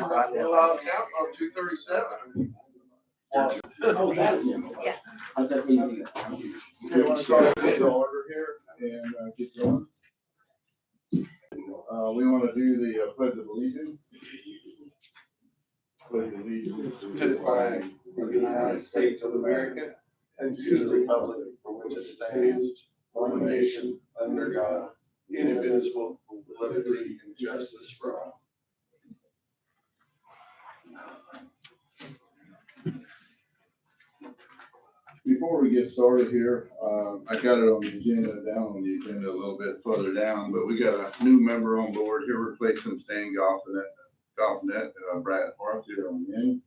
Well, count on 237. Oh, that, Yeah. I was like, maybe. Okay, want to start with the order here and get going. We want to do the Pledge of Allegiance. Pledge of Allegiance To the flag of the United States of America and to the republic for which it stands, one nation, under God, indivisible, with liberty and justice for all. Before we get started here, I got it on the agenda, down on the agenda a little bit further down, but we got a new member on board here replacing Stan Goffnet, Brad Hart here on the end.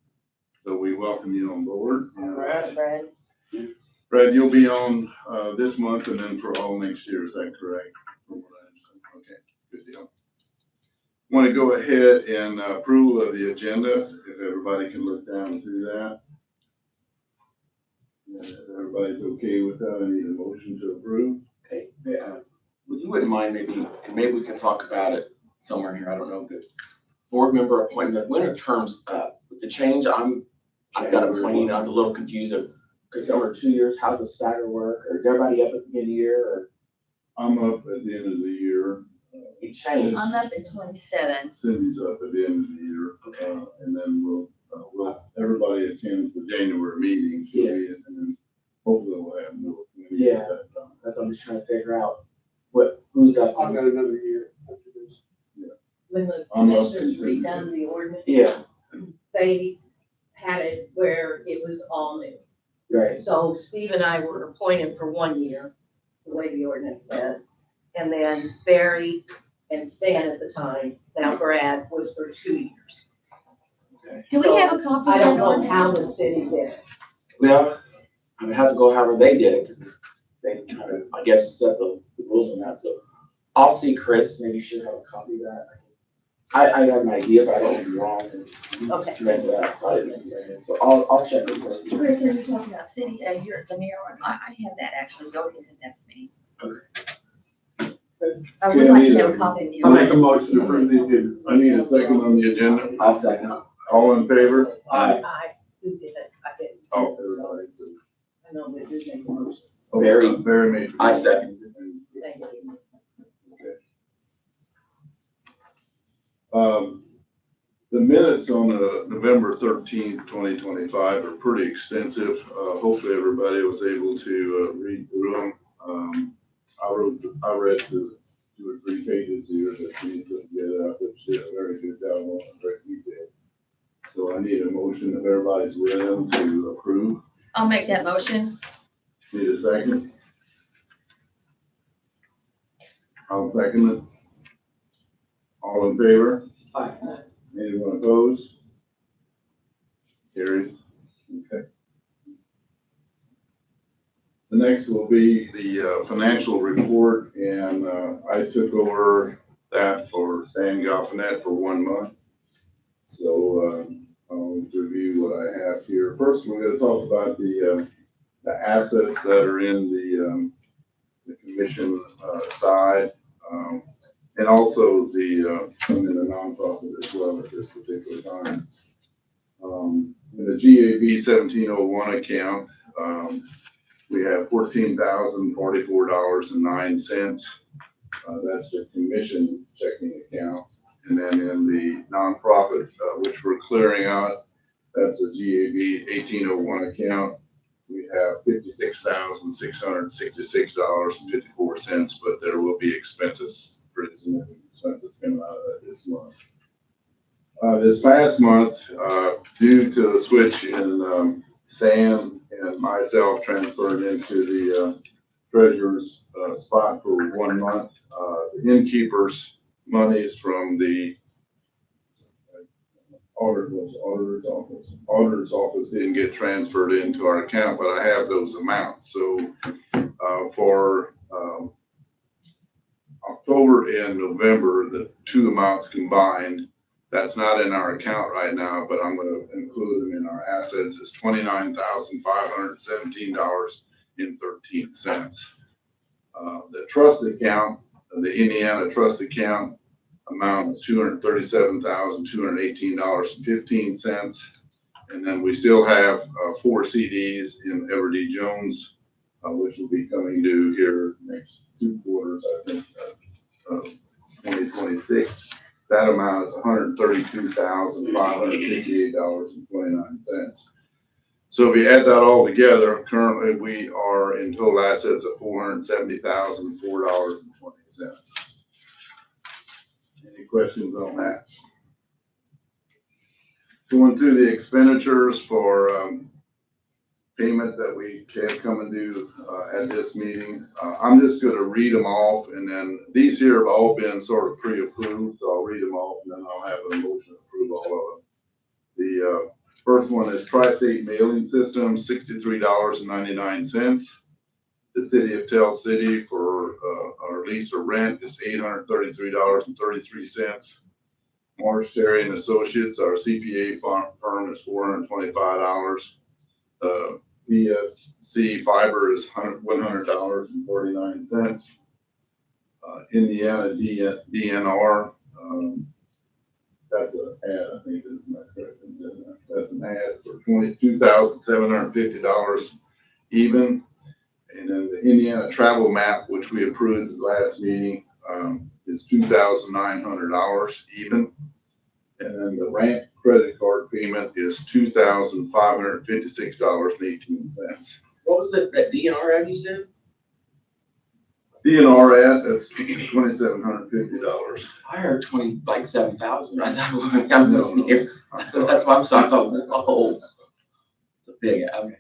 So we welcome you on board. Brad, you'll be on this month and then for all next year, is that correct? Okay, good deal. Want to go ahead and approval of the agenda, if everybody can look down through that. If everybody's okay with that, I need a motion to approve. Okay, you wouldn't mind maybe we can talk about it somewhere here, I don't know, but board member appointment, when are terms up? With the change, I've got a plan, I'm a little confused of, because some are 2 years, how's the stagger work? Or is everybody up at the beginning of the year, or? I'm up at the end of the year. It changed. I'm up at 27. Cindy's up at the end of the year. Okay. And then everybody attends the January meeting. Yeah. And then hopefully we'll have more. Yeah. That's what I'm just trying to figure out. Who's up? I've got another year after this. When the I'm up commissioners to redone the ordinance. Yeah, They had it where it was all new. right. So Steve and I were appointed for 1 year, the way the ordinance said. And then Barry and Stan at the time, now Brad, was for 2 years. Can we have a copy I of don't that know how the ordinance? city did it. Well, I would have to go however they did it, because they try to, I guess, set the rules on that, so. I'll see Chris, maybe you should have a copy of that. I have an idea, but I don't want to be wrong and Okay. mess it up, so I didn't say it, so I'll check with Chris. Chris, are you talking about city, the mayor one? I have that actually, Dodie sent that to me. I would like to have a copy of the I'll make a ordinance. motion to approve the agenda. I need a second on the agenda. I'll second. All in favor? Aye. You did it, I didn't. Oh, everybody. I know they did make a motion. Very major. I second. Thank you. The minutes on November 13th, 2025 are pretty extensive. Hopefully everybody was able to read through them. I read through 2 or 3 pages here that we put together. I thought she did a very good job on it, great detail. So I need a motion, if everybody's read them, to approve. I'll make that motion. Need a second? I'll second it. All in favor? Aye. Anyone opposed? Carries. Okay. The next will be the financial report, and I took over that for Stan Goffnet for 1 month. So I'll review what I have here. First, we're going to talk about the assets that are in the commission side. And also some in the nonprofit as well at this particular time. In the GAB 1701 account, we have $14,044.09. That's the commission checking account. And then in the nonprofit, which we're clearing out, that's the GAB 1801 account. We have $56,666.54, but there will be expenses. Pretty significant expenses coming out of that this month. This past month, due to a switch in Stan and myself transferred into the treasurer's spot for 1 month, the innkeeper's monies from the auditor's office didn't get transferred into our account, but I have those amounts. So for October and November, the 2 amounts combined, that's not in our account right now, but I'm going to include them in our assets, is $29,517.13. The trust account, the Indiana trust account, amount of $237,218.15. And then we still have 4 CDs in Everdee Jones, which will be coming due here next 2 quarters, I think, 2026. That amount is $132,558.29. So if you add that all together, currently we are in total assets of $470,004.20. Any questions on that? Going through the expenditures for payment that we have coming due at this meeting. I'm just going to read them off, and then these here have all been sort of pre-approved, so I'll read them off, and then I'll have a motion to approve all of them. The first one is Tri-State Mailing System, $63.99. The City of Tell City for our lease or rent is $833.33. Marsh Terry and Associates, our CPA firm, is $425. PSC Fiber is $100.49. Indiana DNR, that's an ad, I think is my correct. That's an ad for $22,750 even. And then the Indiana Travel Map, which we approved at the last meeting, is $2,900 even. And then the rent credit card payment is $2,556.18. What was that DNR ad you said? DNR ad, that's $2,750. I heard 7,000. I thought I'm listening here. That's why I'm sorry. I thought, whoa, it's a big ad. Okay.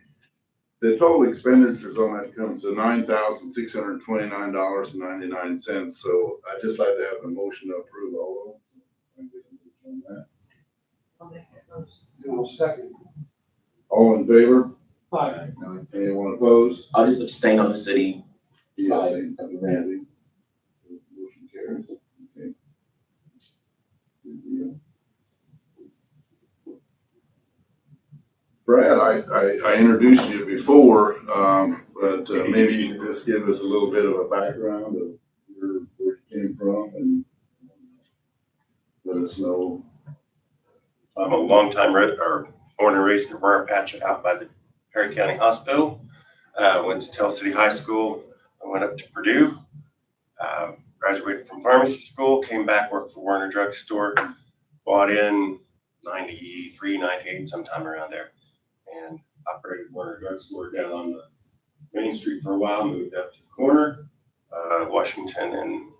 The total expenditures on that comes to $9,629.99. So I'd just like to have a motion to approve all of them. I'll make that motion. I'll second. All in favor? Aye. Anyone opposed? I'll just abstain on the city side. Motion carries. Okay. Good deal. Brad, I introduced you before, but maybe you can just give us a little bit of a background of where you came from and let us know. I'm a longtime born and raised in Aurora Patch out by the Perry County Hospital. Went to Tell City High School. I went up to Purdue. Graduated from pharmacy school. Came back, worked for Warner Drug Store. Bought in 93, 98, sometime around there. And operated Warner Drug Store down on the Main Street for a while. Moved up to the corner, Washington and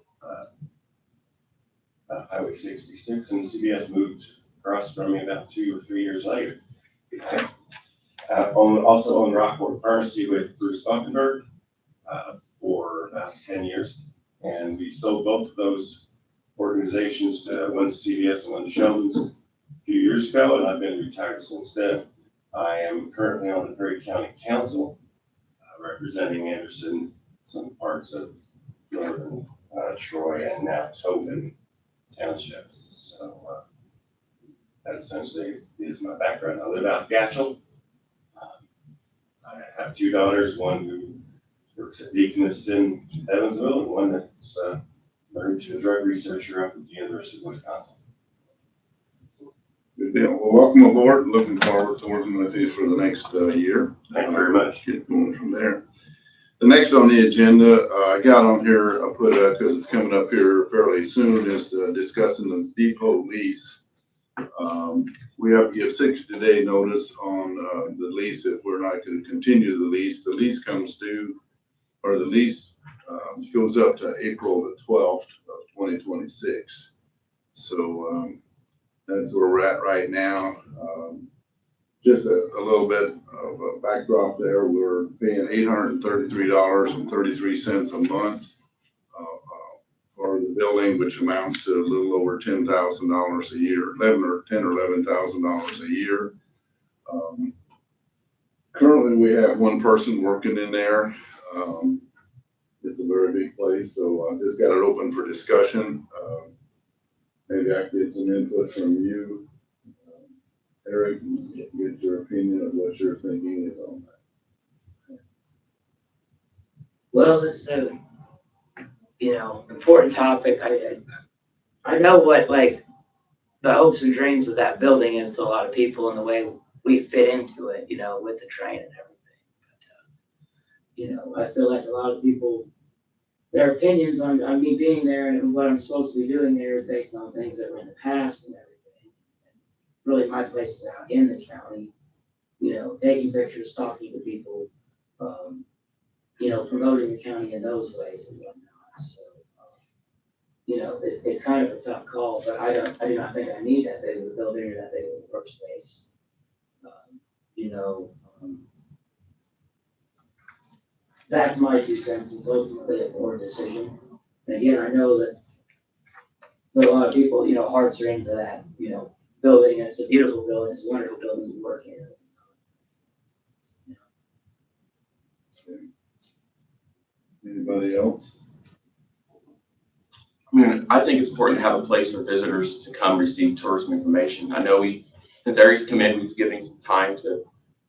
Highway 66, and CBS moved across from me about 2 or 3 years later. Also owned Rockport Pharmacy with Bruce Falkenberg for about 10 years. And we sold both of those organizations to one to CBS and one to Sheldon's a few years ago, and I've been retired since then. I am currently on the Perry County Council, representing Anderson, some parts of northern Troy, and now Tobin townships. So that essentially is my background. I live out in Gatchel. I have 2 daughters, one who works at Deaconess in Evansville, and one that's married to a drug researcher up at the University of Wisconsin. Good deal. Well, welcome aboard. Looking forward to working with you for the next year. Thank you very much. Get going from there. The next on the agenda, I got on here, I put it because it's coming up here fairly soon, is discussing the depot lease. We have to give 60-day notice on the lease if we're not going to continue the lease. The lease comes due, or the lease goes up to April the 12th of 2026. So that's where we're at right now. Just a little bit of a backdrop there. We're paying $833.33 a month for the building, which amounts to a little over $10,000 a year, $11,000 a year. Currently, we have one person working in there. It's a very big place, so I just got it open for discussion. Maybe I can get some input from you. Eric, get your opinion of what you're thinking is on that. Well, this is a, important topic. I know what like the hopes and dreams of that building is to a lot of people and the way we fit into it, you know, with the train and everything. But, you know, I feel like a lot of people, their opinions on me being there and what I'm supposed to be doing there is based on things that were in the past and everything. Really, my place is out in the county, you know, taking pictures, talking to people, you know, promoting the county in those ways and whatnot. So, you know, it's kind of a tough call, but I do not think I need that big of a building or that big of a workspace. You know, that's my 2 cents. It's ultimately a board decision. And again, I know that a lot of people, you know, hearts are into that, you know, building. And it's a beautiful building. It's a wonderful building to work in. Anybody else? I mean, I think it's important to have a place for visitors to come receive tourism information. I know since Eric's come in, we've given him time to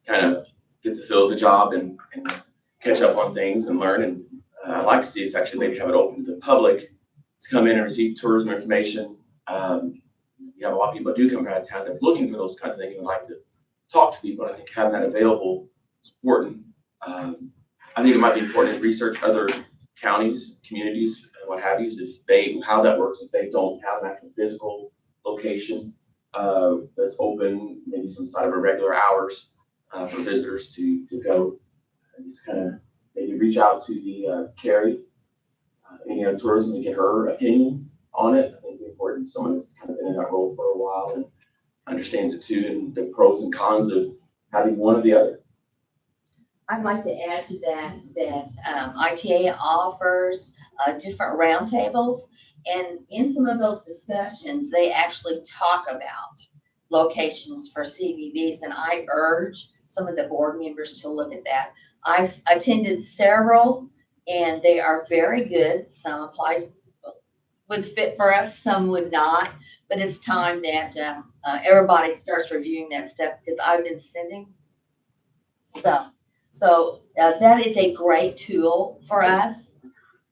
kind of get to feel the job and catch up on things and learn. And I'd like to see us actually maybe have it open to the public to come in and receive tourism information. You have a lot of people that do come out of town that's looking for those kinds of things and would like to talk to people. And I think having that available is important. I think it might be important to research other counties, communities, and what have you, how that works if they don't have an actual physical location that's open, maybe some side of irregular hours for visitors to go. And just kind of maybe reach out to the Carrie, tourism, and get her opinion on it. I think it'd be important. Someone that's kind of been in that role for a while and understands it too, and the pros and cons of having one or the other. I'd like to add to that ITA offers different roundtables, and in some of those discussions, they actually talk about locations for CVBs, and I urge some of the board members to look at that. I've attended several, and they are very good. Some would fit for us, some would not, but it's time that everybody starts reviewing that stuff because I've been sending stuff. So that is a great tool for us.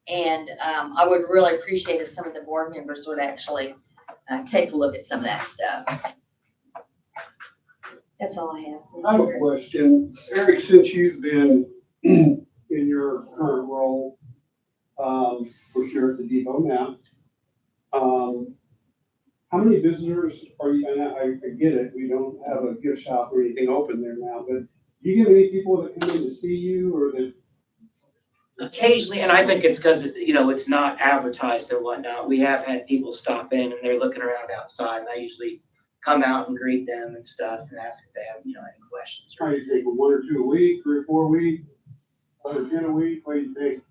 And I would really appreciate if some of the board members would actually take a look at some of that stuff. That's all I have. I have a question. Eric, since you've been in your current role, for sure at the depot now, how many visitors are you, and I get it, we don't have a gift shop or anything open there now, but do you get any people that come in to see you or that? Occasionally, and I think it's because, you know, it's not advertised or whatnot. We have had people stop in and they're looking around outside, and I usually come out and greet them and stuff and ask if they have, you know, any questions. How do you think, 1 or 2 a week, 3 or 4 a week, 5 or 10 a week? What do you think?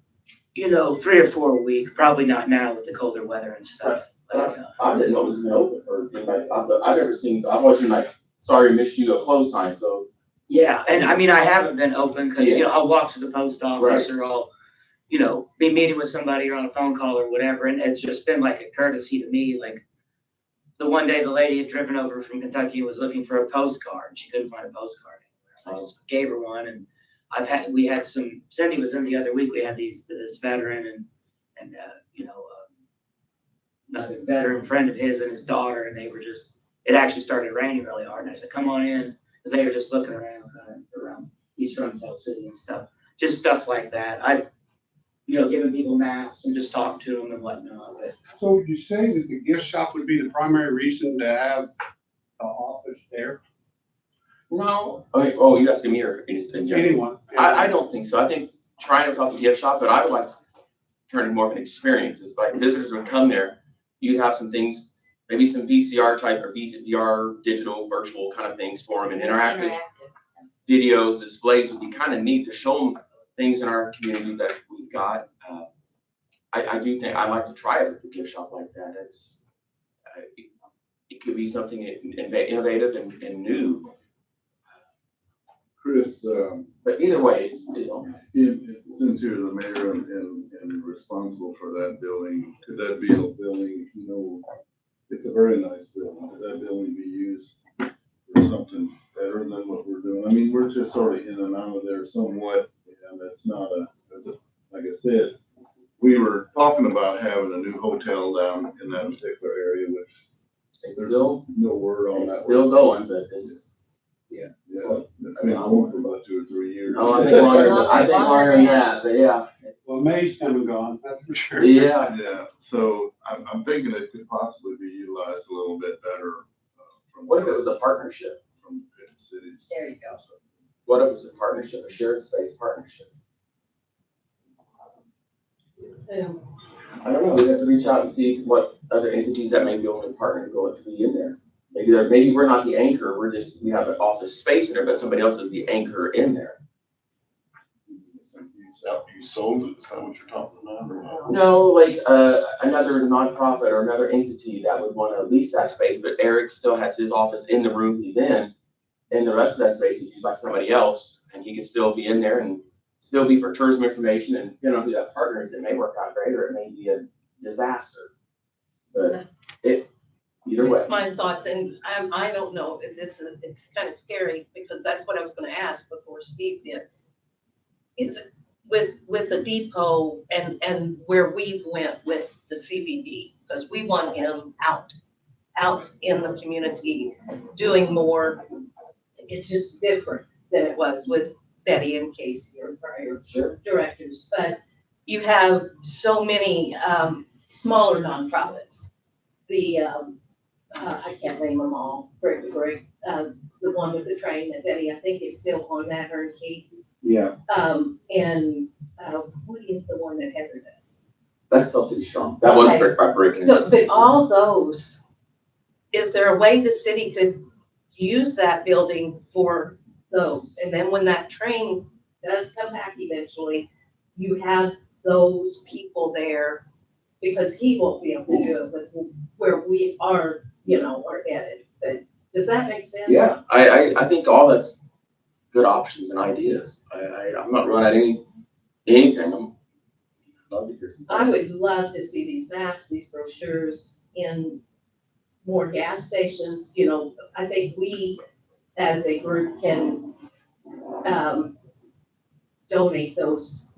You know, 3 or 4 a week, probably not now with the colder weather and stuff. Like, I didn't know it was been open for anybody. I've always seen like, sorry, missed you, a close sign, so. yeah, and I mean, I haven't been open because, you know, I'll walk to the post office or I'll, you know, be meeting with somebody or on a phone call or whatever. And it's just been like a courtesy to me. Like the one day the lady had driven over from Kentucky and was looking for a postcard. She couldn't find a postcard anywhere. I just gave her one, and we had some, Cindy was in the other week, we had this veteran and you know, another veteran friend of his and his daughter, and they were just, it actually started raining really hard. And I said, come on in, because they were just looking around East Runsell City and stuff, just stuff like that. I've, you know, giving people maps and just talking to them and whatnot. But So would you say that the gift shop would be the primary reason to have an office there? No, oh, you asking me or Anyone? I don't think so. I think trying to talk the gift shop, but I would like to turn it more of an experience. If like visitors would come there, you'd have some things, maybe some VCR type or VR digital virtual kind of things for them, and interactive videos, displays would be kind of neat to show them things in our community that we've got. I do think I'd like to try it at the gift shop like that. It could be something innovative and new. Chris, But either way, it's, you know. since you're the mayor and responsible for that building, could that be a building, you know, it's a very nice building, could that building be used for something better than what we're doing? I mean, we're just sort of in and out of there somewhat, and that's not like I said, we were talking about having a new hotel down in that particular area with, It's there's still, no word on that. it's still going, but it's, Yeah, it's been going for about 2 or 3 years. oh, I think longer than that, but yeah. Well, May's come and gone, that's for sure. Yeah, Yeah, so I'm thinking it could possibly be utilized a little bit better, from. what if it was a partnership? From different cities. There you go. What if it was a partnership, a shared space partnership? I don't know, we have to reach out and see what other entities that may be able to partner to be in there. Maybe we're not the anchor, we have an office space in there, but somebody else is the anchor in there. You sold it, is that what you're talking about, or what? No, like, another nonprofit or another entity that would wanna lease that space, but Eric still has his office in the room he's in. And the rest of that space is used by somebody else, and he can still be in there and still be for tourism information, and depending on who that partner is, it may work out great, or it may be a disaster. But either way. It's my thoughts, and I don't know if it's kind of scary, because that's what I was gonna ask before Steve did. It's with the depot and where we went with the CBD, because we want him out in the community doing more. It's just different than it was with Betty and Casey or prior directors, but you have so many smaller nonprofits. The I can't name them all. Great, the one with the train that Betty I think is still on that, her and Kate. Yeah. And what is the one that Heather does? That's still too strong. That was Okay. by breaking. So, but all those, is there a way the city could use that building for those? And then when that train does come back eventually, you have those people there, because he won't be able to do it with where we are, are headed. But does that make sense? Yeah, I think all that's good options and ideas. I'm not running out anything. Love to hear some I things. would love to see these maps, these brochures in more gas stations. I think we as a group can donate those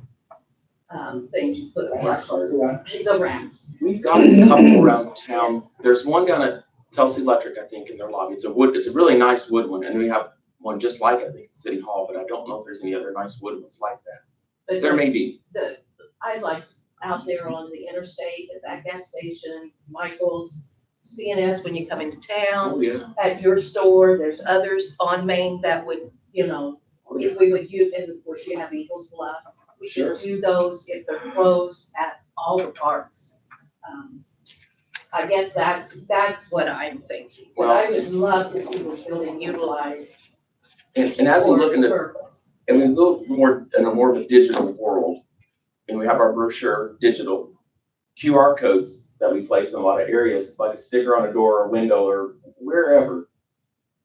things you put Black cards. the racks. We've got a couple around town. There's one down at Telsey Electric, I think, in their lobby. It's a really nice wood one, and we have one just like it, I think, at City Hall, but I don't know if there's any other nice wood ones like that. But There may be. I like out there on the interstate at that gas station, Michael's, CNS when you come into town, Oh, yeah. at your store, there's others on Main that would, if we would use, and of course you have Eagles Bluff. We should do those if they're closed at all the parks. I guess that's what I'm thinking, but I would love to see this building utilized And as we for look the into, purpose. and we go more in a more of a digital world, and we have our brochure digital QR codes that we place in a lot of areas, like a sticker on a door or window or wherever.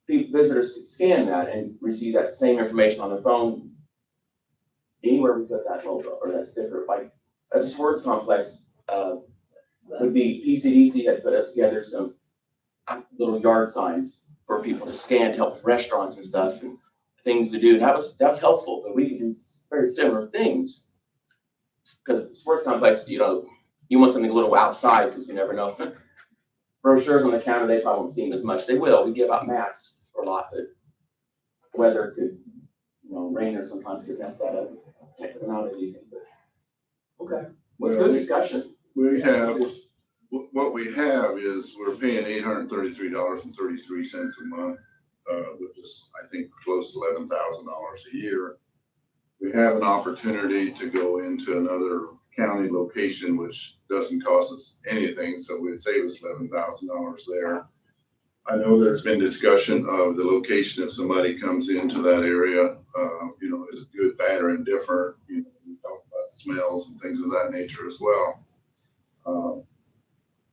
The visitors could scan that and receive that same information on their phone anywhere we put that logo or that sticker. Like as a sports complex, would be PCDC had put up together some little yard signs for people to scan to help with restaurants and stuff and things to do. And that was helpful, but we could do very similar things. Because the sports complex, you want something a little outside because you never know. Brochures on the counter, they probably won't see them as much. They will. We give out maps for a lot, but weather could, rain or sometimes could mess that up. Can't put them out as easy. But, okay. What's good discussion? We have, what we have is we're paying $833.33 a month, which is, I think, close to $11,000 a year. We have an opportunity to go into another county location, which doesn't cost us anything, so we'd save us $11,000 there. I know there's been discussion of the location if somebody comes into that area, is it good, bad, or indifferent? We talk about smells and things of that nature as well.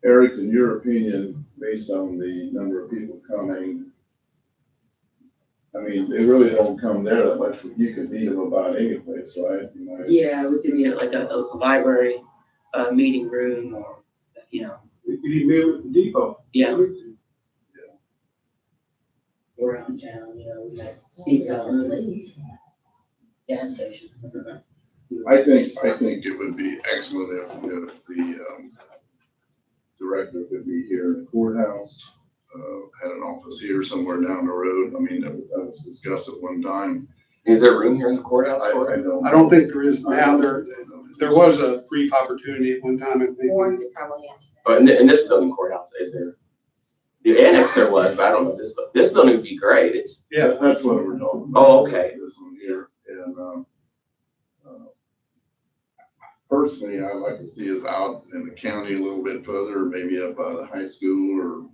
Eric, in your opinion, based on the number of people coming, I mean, they really don't come there that much. You could meet them about any place, right? Yeah, we could meet at like a library, meeting room, or, You could even meet at the depot. yeah. Around town, we got Steve Allen, gas station. I think it would be excellent if the director could be here in the courthouse, had an office here somewhere down the road. I mean, that was discussed at one time. Is there room here in the courthouse I for it? I don't think there is now. There was a brief opportunity at one time, I think. Warren could probably answer that. But in this building courthouse, is there? The annex there was, but I don't know if this building would be great. It's, Yeah. That's what we're talking about. Oh, okay. This one here. And, personally, I'd like to see us out in the county a little bit further, maybe up by the high school or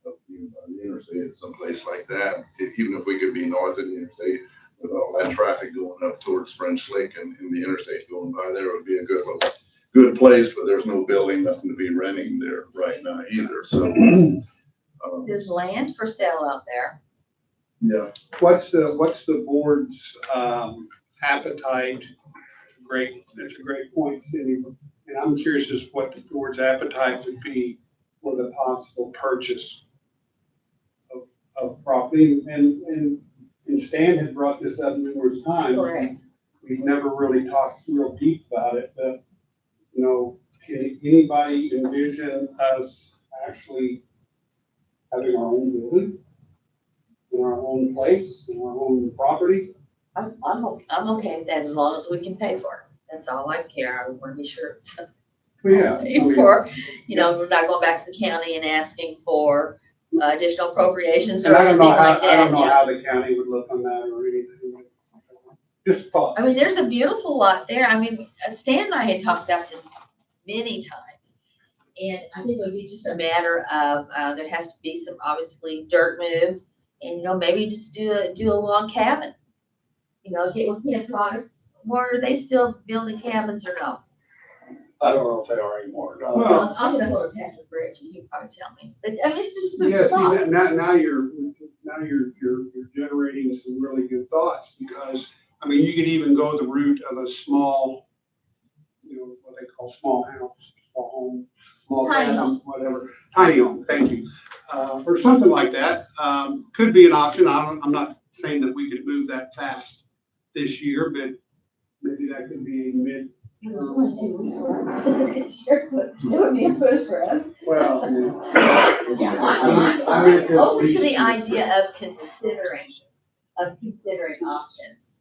up by the interstate, someplace like that. Even if we could be north of the interstate with all that traffic going up towards French Lake and the interstate going by there would be a good place, but there's no building, nothing to be renting there right now either. So, There's land for sale out there. yeah. What's the board's appetite? That's a great point, Cindy. And I'm curious as what the board's appetite would be for the possible purchase of property. And Stan had brought this up numerous times. Correct. We've never really talked real deep about it, but, you know, can anybody envision us actually having our own building, in our own place, in our own property? I'm okay with that as long as we can pay for it. That's all I care. I want to be sure it's Yeah. paid for. You know, we're not going back to the county and asking for additional appropriations And or I don't anything know how, like I don't that. know Yeah. how the county would look on that or anything. Just thought. I mean, there's a beautiful lot there. I mean, Stan and I had talked about this many times. And I think it would be just a matter of, there has to be some, obviously, dirt moved. And, you know, maybe just do a log cabin. You know, get with Camp Products. Or are they still building cabins or no? I don't know if they are anymore. No. Well, I'm gonna go to Patrick Bridge and you can probably tell me. But I mean, it's just a Yeah, see, thought. now you're generating some really good thoughts because, I mean, you could even go the route of a small, you know, what they call small house, small home, small Tiny cabin, home. whatever. Tiny home, thank you. Or something like that. Could be an option. I'm not saying that we could move that fast this year, but maybe that could be mid. There's only 2 weeks left. Sure, so it would be a push for us. Well, I'm open to the idea of considering options.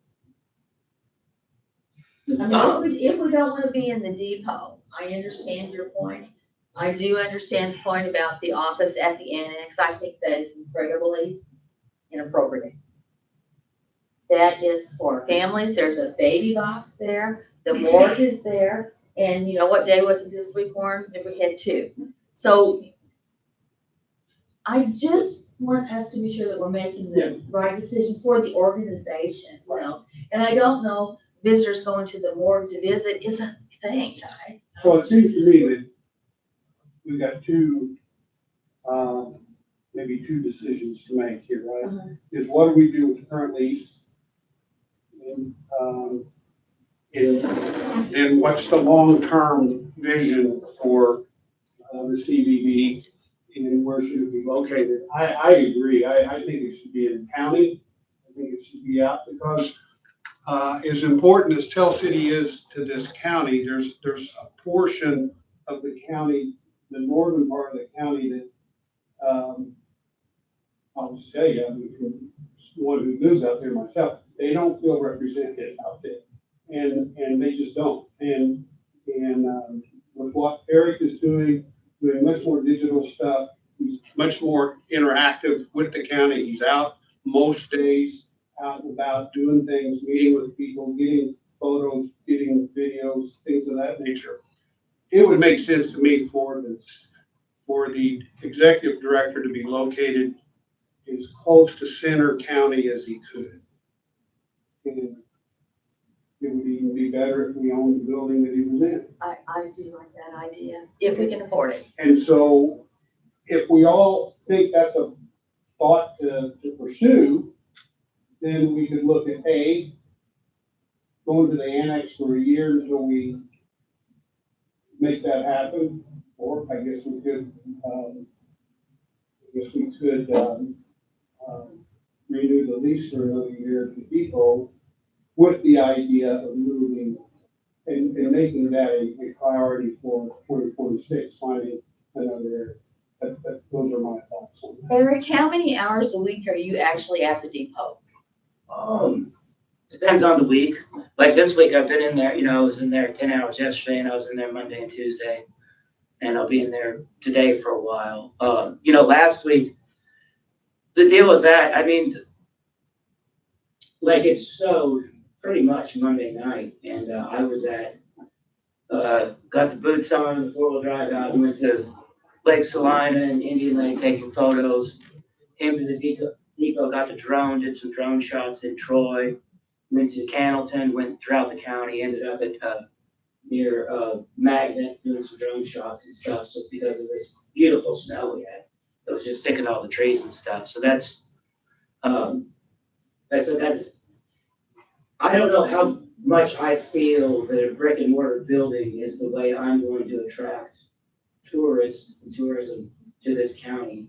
I mean, if we don't wanna be in the depot, I understand your point. I do understand the point about the office at the annex. I think that is incredibly inappropriate. That is for families. There's a baby box there. The morgue is there. And you know, what day was it this week, Warren? We had 2. So I just want us to be sure that we're making the right decision for the organization, you know? And I don't know, visitors going to the morgue to visit is a thing, guy. So it seems to me that we've got maybe two decisions to make here, right? Is what do we do with the current lease? And what's the long-term vision for the CVB and where should it be located? I agree. I think it should be in the county. I think it should be out because as important as Tell City is to this county, there's a portion of the county, the northern part of the county that I'll just tell you, I mean, from one who lives out there myself, they don't feel represented out there. And they just don't. And with what Eric is doing much more digital stuff, he's much more interactive with the county. He's out most days, out and about doing things, meeting with people, getting photos, getting videos, things of that nature. It would make sense to me for the executive director to be located as close to Center County as he could. And it would even be better if we owned the building that he was in. I do like that idea, if we can afford it. And so if we all think that's a thought to pursue, then we could look at going to the annex for a year until we make that happen. Or I guess we could, renew the lease for another year at the depot with the idea of moving and making that a priority for 2026, finding another area. Those are my thoughts on that. Eric, how many hours a week are you actually at the depot? Depends on the week. Like this week, I've been in there, I was in there 10 hours yesterday, and I was in there Monday and Tuesday, and I'll be in there today for a while. Last week, the deal with that, like it snowed pretty much Monday night, and I was got the boots on, the 4-wheel drive out, and went to Lake Salina and Indian Lake taking photos. Came to the depot, got the drone, did some drone shots in Troy. Went to Cannleton, went throughout the county, ended up at near Magnet doing some drone shots and stuff. So because of this beautiful snow we had, it was just sticking to all the trees and stuff. So that's I don't know how much I feel that a brick and mortar building is the way I'm going to attract tourists and tourism to this county.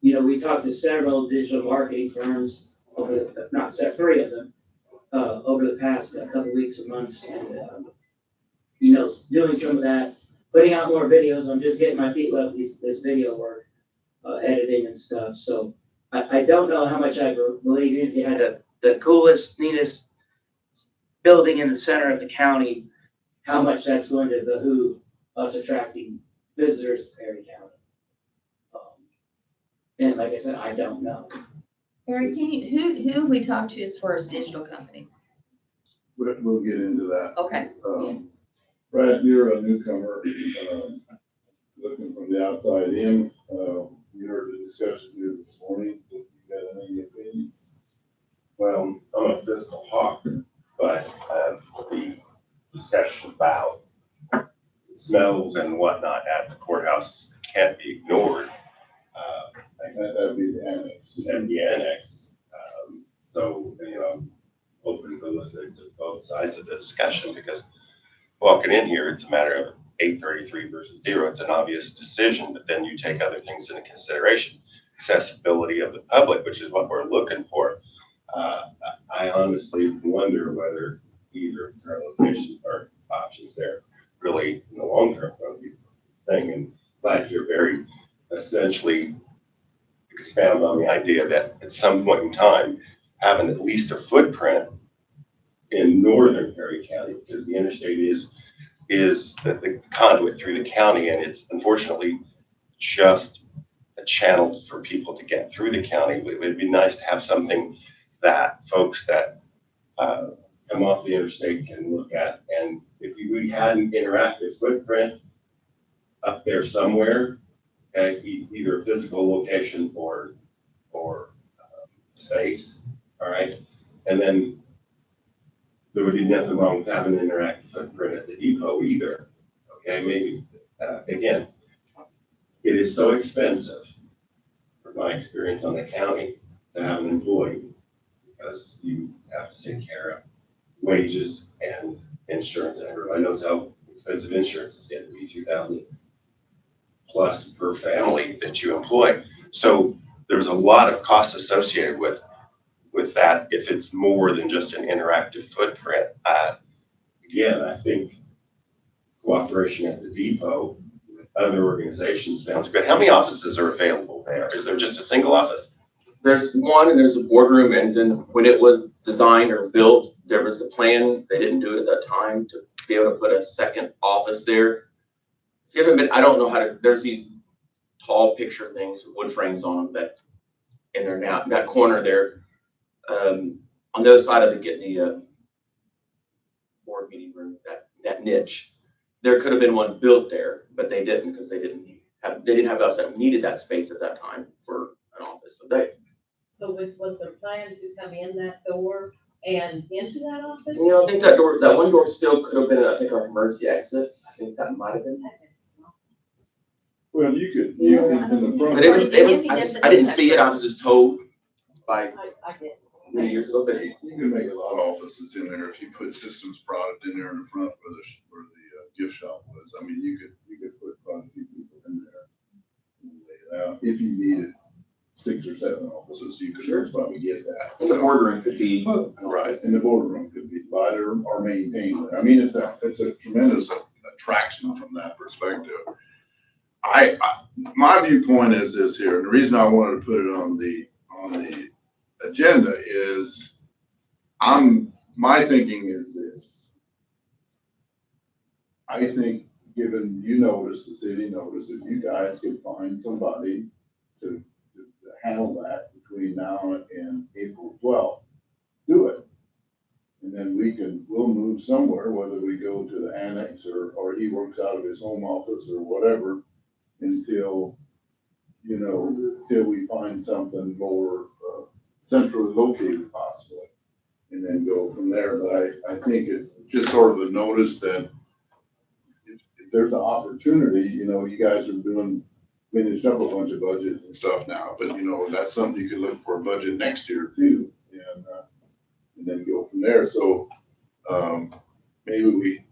We talked to several digital marketing firms three of them, over the past couple weeks or months, and doing some of that, putting out more videos. I'm just getting my feet wet with this video work, editing and stuff. So I don't know how much I believe, even if you had the coolest, neatest building in the center of the county, how much that's going to behoove us attracting visitors to Perry County. And like I said, I don't know. Eric, who have we talked to as far as digital companies? We'll get into that. Okay. Brad, you're a newcomer, looking from the outside in. You heard the discussion here this morning. You got any opinions? Well, I'm a fiscal hawk, but the discussion about smells and whatnot at the courthouse can't be ignored. That'd be the annex. And the annex. So, I'm open to listening to both sides of the discussion, because walking in here, it's a matter of 833 versus 0. It's an obvious decision, but then you take other things into consideration. Accessibility of the public, which is what we're looking for. I honestly wonder whether either current location or options there really in the long term going to be the thing. And glad you're very essentially expand on the idea that at some point in time, having at least a footprint in northern Perry County, because the interstate is the conduit through the county, and it's unfortunately just a channel for people to get through the county. It would be nice to have something that folks that come off the interstate can look at. And if we had an interactive footprint up there somewhere, okay, either a physical location or space, all right? And then there would be nothing wrong with having an interactive footprint at the depot either, okay? Maybe, again, it is so expensive, from my experience on the county, to have an employee, because you have to take care of wages and insurance, and everybody knows how expensive insurance is getting to be, $2,000 plus per family that you employ. So there's a lot of costs associated with that if it's more than just an interactive footprint. Again, I think cooperation at the depot with other organizations sounds good. How many offices are available there? Is there just a single office? There's one, and there's a boardroom, and then when it was designed or built, there was the plan, they didn't do it at that time, to be able to put a second office there. If you haven't been, I don't know how to, there's these tall picture things with wood frames on them that, in there now, that corner there, on the other side of the board meeting room, that niche, there could have been one built there, but they didn't, because they didn't have us that needed that space at that time for an office. So was there plan to come in that door and into that office? I think that one door still could have been, I think, our emergency exit. I think that might have been. Well, you could, in the front. But it was, I didn't see it, I was just told by I did. many years ago, but You can make a lot of offices in there if you put systems product in there in the front where the gift shop was. I mean, you could put quite a few people in there and lay it out if you needed 6 or 7 offices, you could most probably get that. And the boardroom could be. Well, Right, and the boardroom could be divided or maintained. I mean, it's a tremendous attraction from that perspective. My viewpoint is this here, and the reason I wanted to put it on the agenda is my thinking is this. I think, given the city notice, if you guys could find somebody to handle that between now and April 12th, do it. And then we'll move somewhere, whether we go to the annex or he works out of his home office or whatever, until we find something more centrally located possibly, and then go from there. But I think it's just sort of a notice that if there's an opportunity, you guys are finished up a bunch of budgets and stuff now, but that's something you could look for a budget next year too, and then go from there. So maybe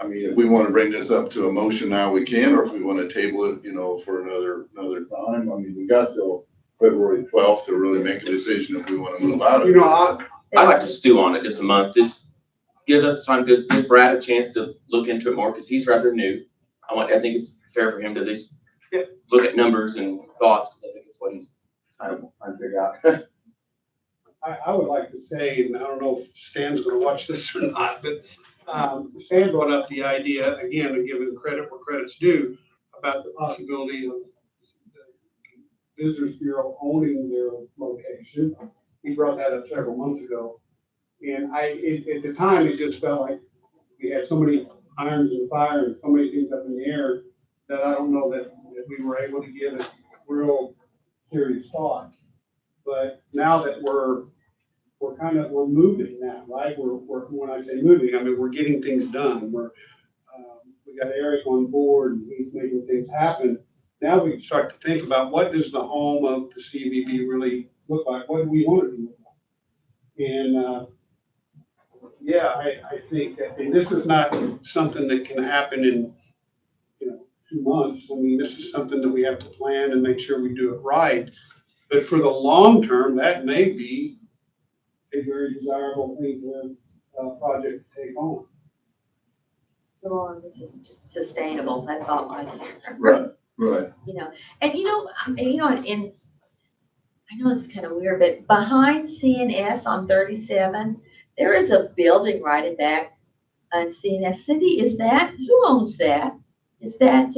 if we want to bring this up to a motion now, we can, or if we want to table it, for another time. I mean, we got till February 12th to really make a decision if we want to move out of it. I'd like to stew on it just a month. Just give us time to give Brad a chance to look into it more because he's rather new. I think it's fair for him to just look at numbers and thoughts because I think it's what he's kind of trying to figure out. I would like to say, and I don't know if Stan's gonna watch this or not, but Stan brought up the idea, again, and giving credit where credit's due, about the possibility of the Visitors Bureau owning their location. He brought that up several months ago. And at the time, it just felt like we had so many irons in the fire and so many things up in the air that I don't know that we were able to give it real serious thought. But now that we're moving now, right? When I say moving, I mean, we're getting things done. We got Eric on board and he's making things happen. Now we start to think about what does the home of the CVB really look like? What do we want it to look like? And I think that, and this is not something that can happen in 2 months. I mean, this is something that we have to plan and make sure we do it right. But for the long term, that may be a very desirable thing project to take on. So long as it's sustainable, that's all I care. Right. And I know it's kind of weird, but behind CNS on 37, there is a building right in back on CNS. Cindy, who owns that? Is that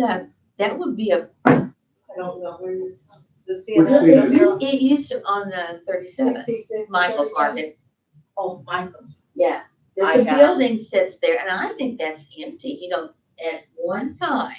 would be a. I don't know where the CNS. It used to on 37, 66, Michael's 37. Market. Oh, Michael's. Yeah, I there's a have. building sits there, and I think that's empty. At one time.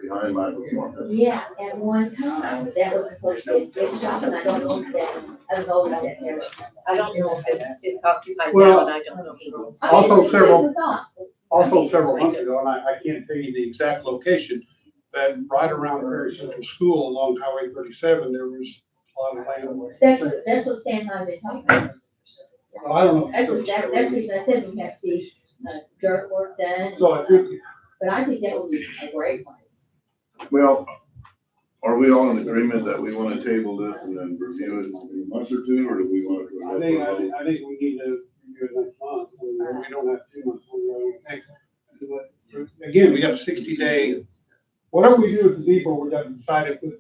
Behind Michael's Market. Yeah, at one time, that was supposed to be a gift shop, and I don't know that, I don't know about that area. I don't know if it's occupied Well, now, and I don't know. Also several- It's a thought. Also, several months ago, and I can't tell you the exact location, but right around Prairie Central School along Highway 37, there was a lot of land. That's what Stan and I have been talking about. Well, I don't know. That's the reason I said we have to see, dirt work done. So I think, But I think that would be a great place. Well, are we all in agreement that we want to table this and then review it in a month or two, or do we want to? I think we need to review it next month. We don't have 2 months. Again, we got a 60-day, whatever we do with the depot, we got to decide it with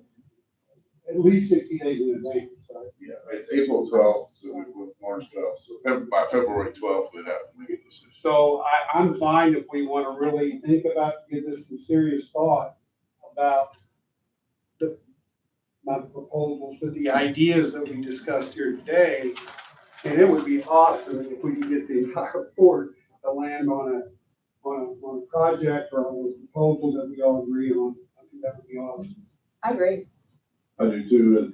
at least 60 days in advance, right? Yeah, it's April 12th, so we went March 12th, so by February 12th, we'd have to make a decision. So I'm fine if we want to really think about, give this some serious thought about not the proposals, but the ideas that we discussed here today. And it would be awesome if we could get the entire board to land on a project or on a proposal that we all agree on. I think that would be awesome. I agree. I do too,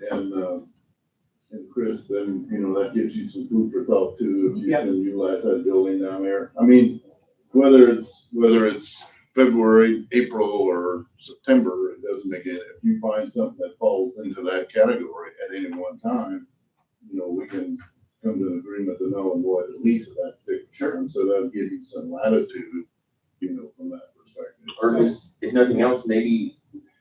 and Chris, then, that gives you some food for thought too, if you Yep. can utilize that building down there. I mean, whether it's February, April, or September, it doesn't make it, if you find something that falls into that category at any one time, we can come to an agreement to know and what at least that picture, and so that'll give you some latitude, from that perspective. Or if nothing else, maybe,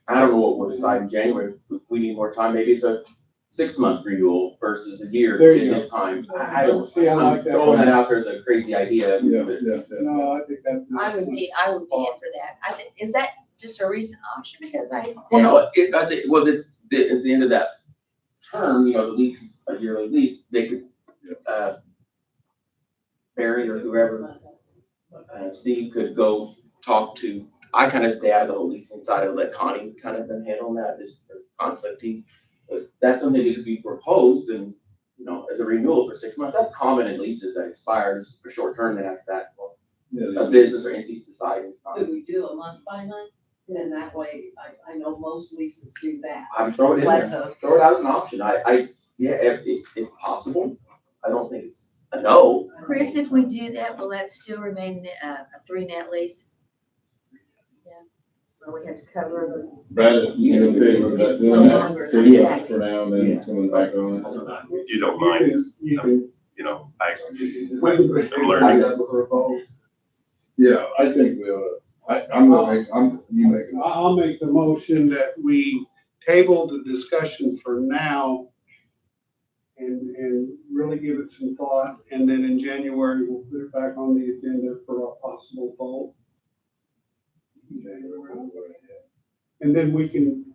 I don't know what we'll decide in January. If we need more time, maybe it's a 6-month renewal versus a year, There you getting go. it time. I don't, See, I like I'm that. throwing that out there as a crazy idea. Yeah, but yeah, yeah. No, I think that's. I would be in for that. I think, is that just a recent option? Because Well, no, I think, well, it's, at the end of that term, you know, the lease is a yearly lease, they could, Barry or whoever, Steve could go talk to, I kind of stay out of the whole leasing side of it, let Connie kind of handle that, this conflicting. But that's something that could be proposed and, you know, as a renewal for 6 months, that's common in leases that expires for short term, then after that, well, Yeah, a business or entities decide it's not. Could we do a month by month? Then that way, I know most leases do that. I would throw it in Like there, throw it out as an option, yeah, if it's possible, I don't think it's a no. Chris, if we do that, will that still remain a 3 net lease? Yeah. Or we have to cover Brad, you in favor of that, It's doing no that, longer stay that. for now, and then coming back on? If you don't mind, just, You can. you know, I'm I'm learning. Yeah, I think we ought to, you make it. I'll make the motion that we table the discussion for now and really give it some thought, and then in January, we'll put it back on the agenda for a possible vote. And then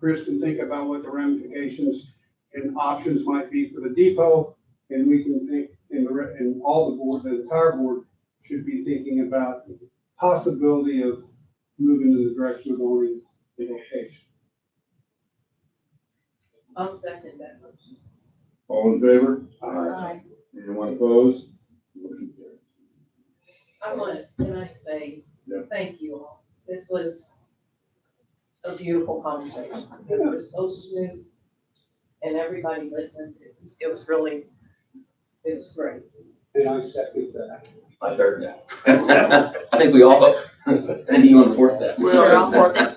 Chris can think about what the ramifications and options might be for the depot, and we can think, and all the board, the entire board should be thinking about the possibility of moving in the direction of owning the location. I'll second that motion. All in favor? Aye. Anyone opposed? Motion carries. Can I say, Yeah. thank you all. This was a beautiful conversation. It was so smooth and everybody listened. It was really, it was great. And I second that. I third that. I think we all, Cindy, you want to fourth that? Sure, I'll work it.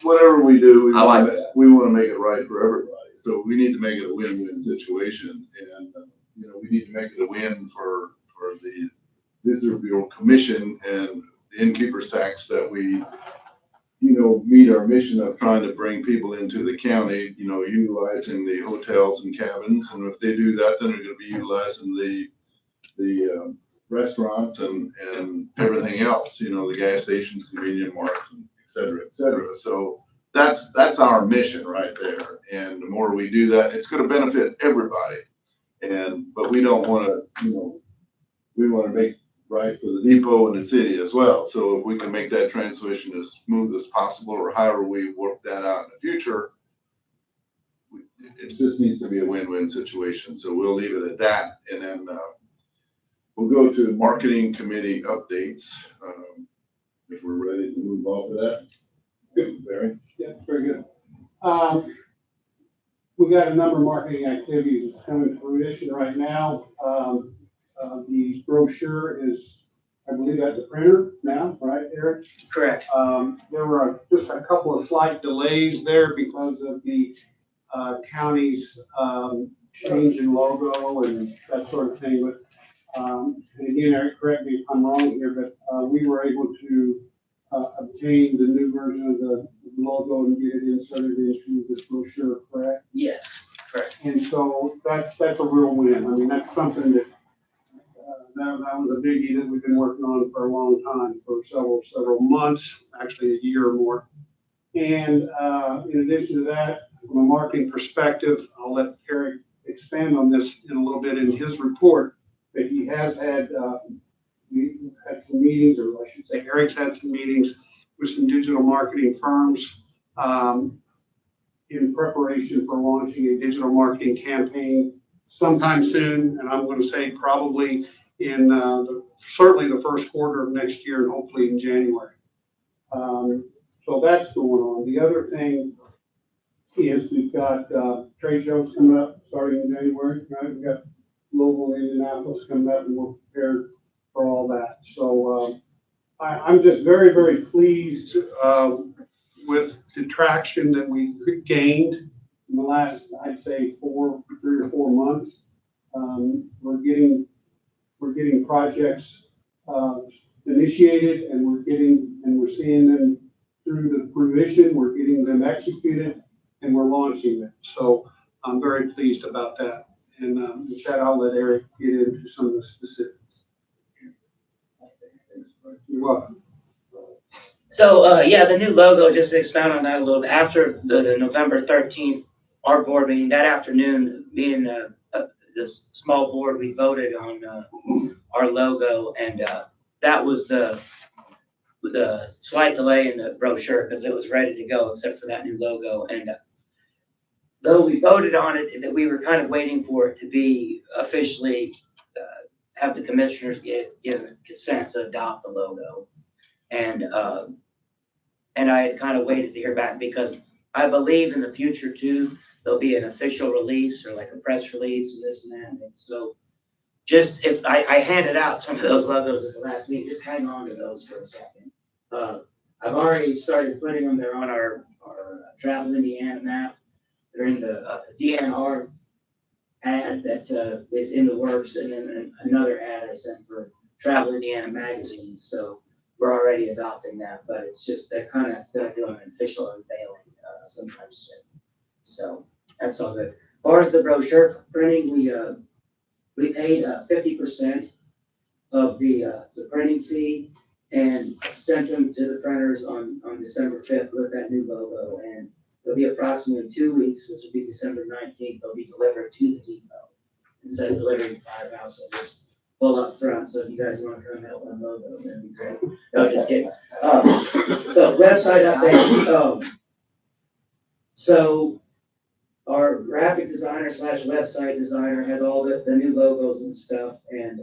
Whatever we do, I like that. we want to make it right for everybody. So we need to make it a win-win situation. And, you know, we need to make it a win for the Visitor Bureau Commission and the innkeeper's tax that we, you know, meet our mission of trying to bring people into the county, you know, utilizing the hotels and cabins. And if they do that, then they're going to be utilizing the restaurants and everything else, you know, the gas stations, convenience marts, and et cetera, et cetera. So that's our mission right there. And the more we do that, it's going to benefit everybody. But we don't want to, you know, we want to make right for the depot and the city as well. So if we can make that transition as smooth as possible, or however we work that out in the future, it just needs to be a win-win situation. So we'll leave it at that. And then we'll go to marketing committee updates. If we're ready to move off of that. Good, Barry. Yeah, very good. We got a number of marketing activities that's coming to fruition right now. The brochure is, I believe, at the printer now, right, Eric? Correct. There were just a couple of slight delays there because of the county's change in logo and that sort of thing. But and again, Eric, correct me if I'm wrong here, but we were able to obtain the new version of the logo and get it inserted into this brochure, correct? Yes, correct. And so that's a real win. I mean, that's something that that was a biggie that we've been working on for a long time, for several months, actually a year or more. And in addition to that, from a marketing perspective, I'll let Eric expand on this in a little bit in his report, but he has had, we had some meetings, or I should say Eric's had some meetings with some digital marketing firms in preparation for launching a digital marketing campaign sometime soon. And I'm going to say probably in certainly the first quarter of next year, and hopefully in January. So that's going on. The other thing is we've got trade shows coming up starting in January, right? We've got Global Indianapolis coming up, and we're prepared for all that. So I'm just very, very pleased with the traction that we've gained in the last, I'd say, 3 or 4 months. We're getting projects initiated, and we're seeing them through the fruition. We're getting them executed, and we're launching them. So I'm very pleased about that. And with that, I'll let Eric get into some of the specifics. You're welcome. So, yeah, the new logo, just to expound on that a little bit, after the November 13th, our board meeting, that afternoon, me and this small board, we voted on our logo, and that was the slight delay in the brochure because it was ready to go except for that new logo. And though we voted on it, that we were kind of waiting for it to be officially have the commissioners give consent to adopt the logo. And I had kind of waited to hear back because I believe in the future too, there'll be an official release or like a press release and this and that. And so just if I handed out some of those logos at the last meeting, just hang on to those for a second. I've already started putting them there on our Travel Indiana map. They're in the DNR ad that is in the works, and then another ad I sent for Travel Indiana magazine. So we're already adopting that, but it's just they're kind of gonna do an official unveiling sometime soon. So that's all good. As far as the brochure printing, we paid 50% of the printing fee and sent them to the printers on December 5th with that new logo. And it'll be approximately 2 weeks, which will be December 19th. They'll be delivered to the depot instead of delivering to Firehouse. So just pull up front. So if you guys want to come help on logos, that'd be great. No, just kidding. So website update. So our graphic designer / website designer has all the new logos and stuff. And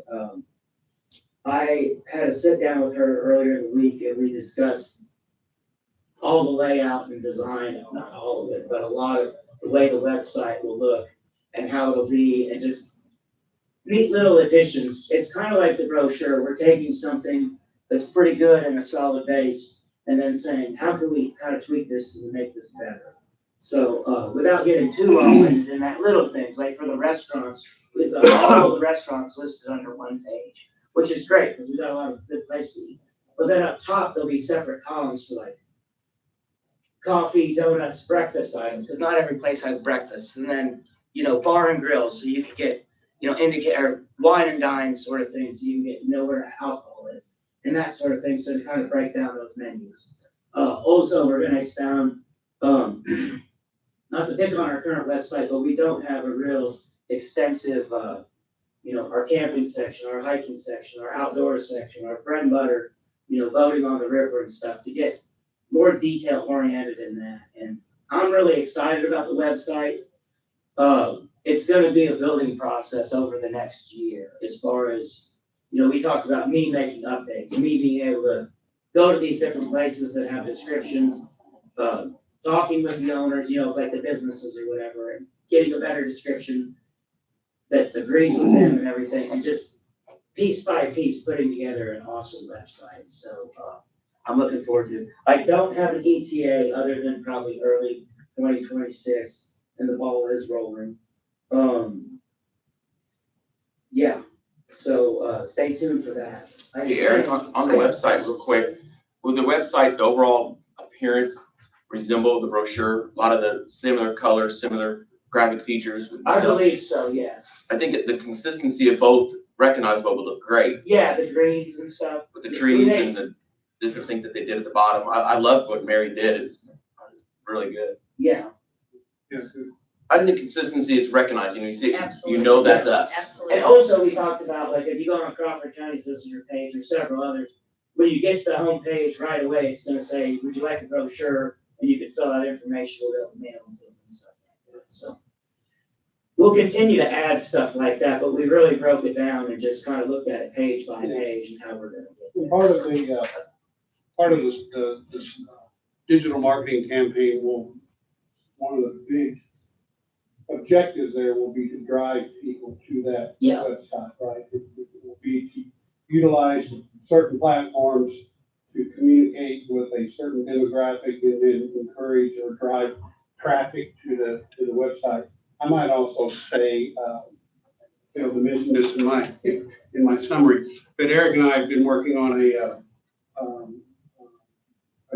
I had a sit down with her earlier in the week and we discussed all the layout and design, not all of it, but a lot of the way the website will look and how it'll be, and just neat little additions. It's kind of like the brochure. We're taking something that's pretty good and a solid base and then saying, how can we kind of tweak this and make this better? So without getting too long in that little things, like for the restaurants, we've got all the restaurants listed under one page, which is great because we've got a lot of good places to eat. But then up top, there'll be separate columns for like coffee, donuts, breakfast items, because not every place has breakfast. And then, bar and grill, so you could get, or wine and dine sort of things, so you can get where alcohol is, and that sort of thing, so to kind of break down those menus. Also, we're going to expound, not to pick on our current website, but we don't have a real extensive, our camping section, our hiking section, our outdoor section, our bread and butter, boating on the river and stuff, to get more detail oriented in that. And I'm really excited about the website. It's going to be a building process over the next year, as far as, we talked about me making updates, me being able to go to these different places that have descriptions, talking with the owners, like the businesses or whatever, and getting a better description that agrees with them and everything, and just piece by piece putting together an awesome website. So I'm looking forward to it. I don't have an ETA other than probably early 2026, and the ball is rolling. Yeah. So stay tuned for that. Hey, Eric, on the website real quick, will the website, the overall appearance resemble the brochure? A lot of the similar colors, similar graphic features? I believe so, yes. I think the consistency of both recognizable would look great. Yeah, the greens and stuff. With the trees and the different things that they did at the bottom. I love what Mary did. It was really good. Yeah. Yes. I think the consistency, it's recognized. You see, Absolutely. that's us. Absolutely. And also, we talked about, like, if you go on Crawford County's visitor page or several others, when you get to the home page right away, it's going to say, would you like a brochure? And you can fill out information, we'll be able to mail them to them and stuff like that. So we'll continue to add stuff like that, but we really broke it down and just kind of looked at it page by page and how we're going to get there. Part of this digital marketing campaign one of the big objectives there will be to drive people to that website, right? It will be to utilize certain platforms to communicate with a certain demographic and then encourage or drive traffic to the website. I might also say, failed to mention this in my summary, but Eric and I have been working on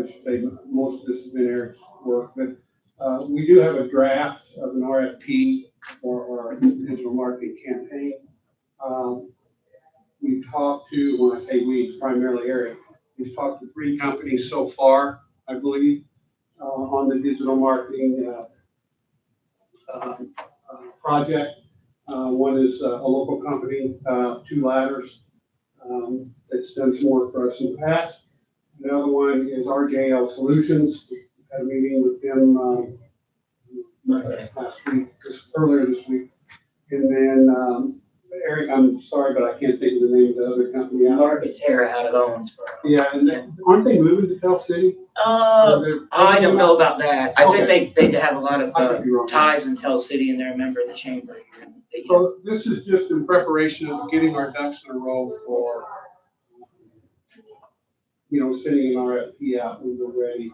I should say most of this has been Eric's work, but We do have a draft of an RFP for our digital marketing campaign. We've talked to, when I say we, it's primarily Eric, we've talked to 3 companies so far, I believe, on the digital marketing project. One is a local company, Two Ladders, that's done some work for us in the past. Another one is RJL Solutions. We had a meeting with them last week, earlier this week. And then Eric, I'm sorry, but I can't think of the name of the other company. Marketera out of Owensboro. Yeah, and then, aren't they moving to Tell City? I don't know about that. I think they have a lot of I could be wrong. ties in Tell City, and they're a member of the chamber. So this is just in preparation of getting our ducks in a row for, sending an RFP out when we're ready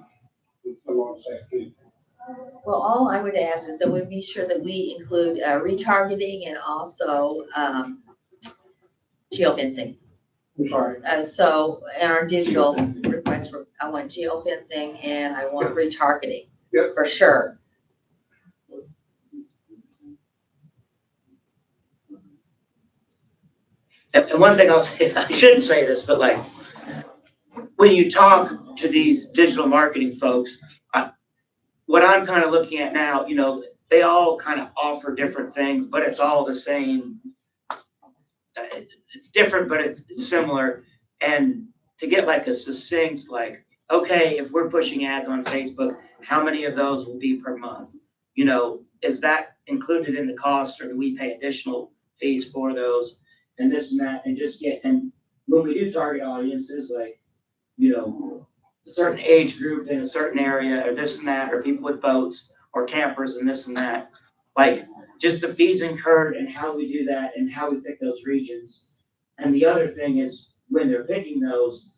with some on-site campaign. Well, all I would ask is that we be sure that we include retargeting and also geofencing. I'm sorry. So in our digital request for, I want geofencing and I want retargeting. Yep. For sure. And one thing I'll say, I shouldn't say this, but like, when you talk to these digital marketing folks, what I'm kind of looking at now, they all kind of offer different things, but it's all the same. It's different, but it's similar. And to get like a succinct, like, okay, if we're pushing ads on Facebook, how many of those will be per month? Is that included in the cost, or do we pay additional fees for those? And this and that, and when we do target audiences, like, a certain age group in a certain area, or this and that, or people with boats, or campers and this and that, like, just the fees incurred and how we do that and how we pick those regions. And the other thing is, when they're picking those,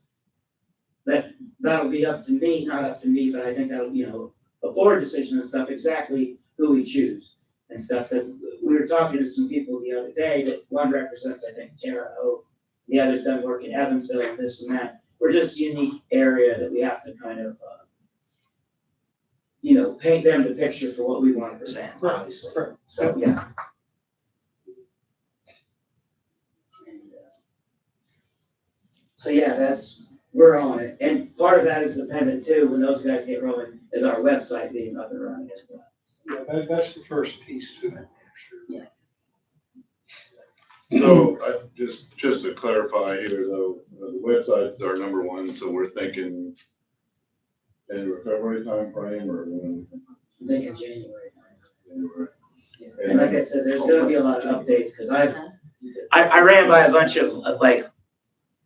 that'll be up to me, not up to me, but I think that'll, a board decision and stuff, exactly who we choose and stuff. Because we were talking to some people the other day that one represents, I think, Terre Haute, the other's done work in Evansville and this and that. We're just a unique area that we have to kind of, paint them the picture for what we want to present, obviously. Right. So, yeah. So yeah, we're on it. And part of that is dependent too, when those guys get rolling, is our website being up and running as well. Yeah, that's the first piece to it. Yeah. So just to clarify here though, the websites are number one, so we're thinking January, February timeframe or when? I'm thinking January. January. Yeah. And like I said, there's gonna be a lot of updates, because I ran by a bunch of like,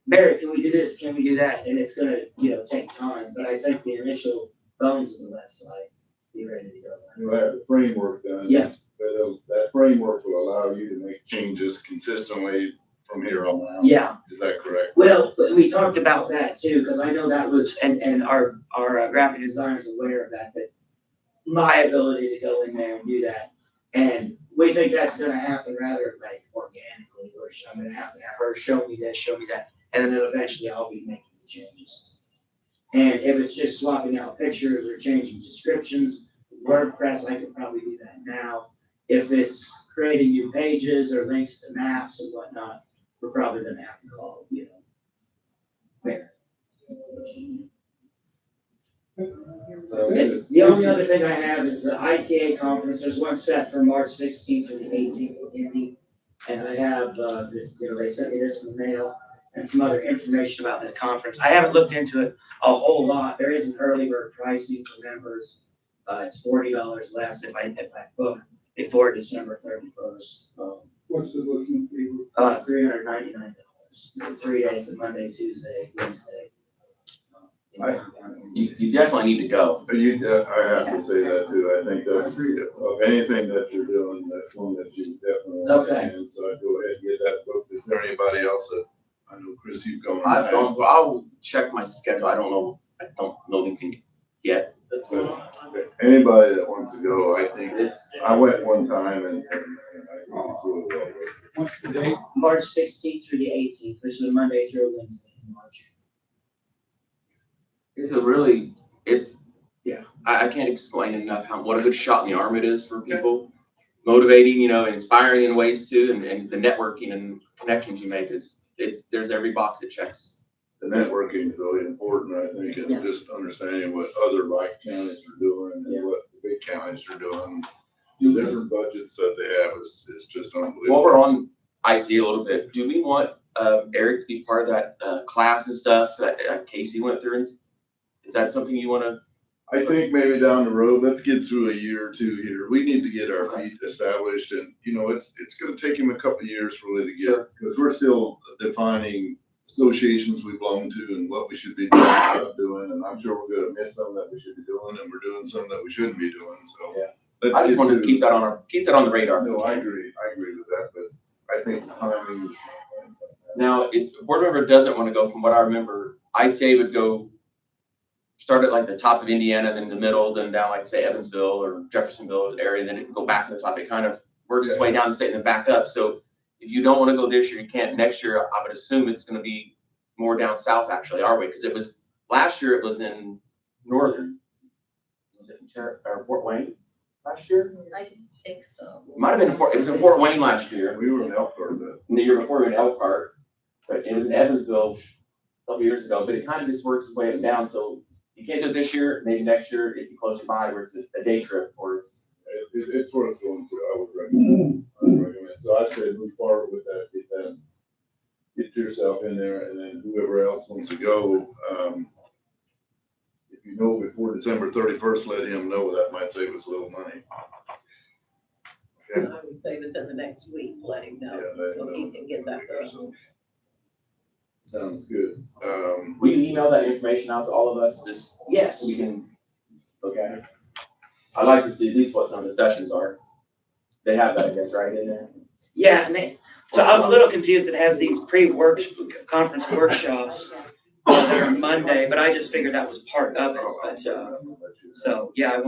Mary, can we do this? Can we do that? And it's gonna, take time, but I think the initial bones of the website be ready to go. You'll have the framework done. Yeah. But that framework will allow you to make changes consistently from here on out. Yeah. Is that correct? Well, we talked about that too, because I know that was, and our graphic designers are aware of that my ability to go in there and do that. And we think that's gonna happen rather like organically, or I'm gonna have to have her show me this, show me that, and then eventually I'll be making the changes. And if it's just swapping out pictures or changing descriptions, WordPress, I could probably do that now. If it's creating new pages or links to maps and whatnot, we're probably gonna have to call, where. The only other thing I have is the ITA conference. There's one set for March 16th through the 18th in Indy. And I have this, they sent me this in the mail and some other information about this conference. I haven't looked into it a whole lot. There is an early bird pricing for members. It's $40 less if I book before December 31st. What's the booking fee? $399. It's 3 days, a Monday, Tuesday, Wednesday. You definitely need to go. I have to say that too. I think that's, of anything that you're doing, that's one that you definitely Okay. understand. So I'd go ahead and get that booked. Is there anybody else that, I know Chris, you've gone. I'll check my schedule. I don't know anything yet that's going on. Anybody that wants to go, I think, I went one time and I think it's really well worth it. What's the date? March 16th through the 18th, which is a Monday through Wednesday in March. It's I can't explain enough what a good shot in the arm it is for people. Motivating, inspiring in ways too, and the networking and connections you make there's every box it checks. The networking is really important, I think, and just understanding what other like counties are doing and what the big counties are doing. The different budgets that they have is just unbelievable. While we're on IT a little bit, do we want Eric to be part of that class and stuff that Casey went through? Is that something you want to? I think maybe down the road, let's get through a year or two here. We need to get our feet established, and it's going to take him a couple of years really to get, because we're still defining associations we belong to and what we should be doing, not doing, and I'm sure we're going to miss some that we should be doing, and we're doing some that we shouldn't be doing. So I just wanted to keep that on the radar. No, I agree with that, but I think timing. Now, if a board member doesn't want to go, from what I remember, ITA would go start at like the top of Indiana, then the middle, then down like say Evansville or Jeffersonville area, and then it go back to the top. It kind of works its way down the state and then back up. So if you don't want to go this year, you can't next year. I would assume it's going to be more down south actually our way, because it was last year. It was in northern. Was it in Fort Wayne last year? I think so. It might have been it was in Fort Wayne last year. We were in Elkhart, And the year before we were in Elkhart, but it was in Evansville a couple years ago. But it kind of just works its way up and down. So you can't do it this year. Maybe next year if you closer by, where it's a day trip for us. It's worth going to. I would recommend. So I said move forward with that. Get yourself in there, and then whoever else wants to go. If you know before December 31st, let him know. That might save us a little money. Okay. I would say within the next week, let him know, so he can get that done. Sounds good. Will you email that information out to all of us? Just Yes. so we can look at it. I'd like to see at least what some of the sessions are. They have that, I guess, right in there. Yeah, so I was a little confused. It has these conference workshops that are Monday, but I just figured that was part of it. But so yeah,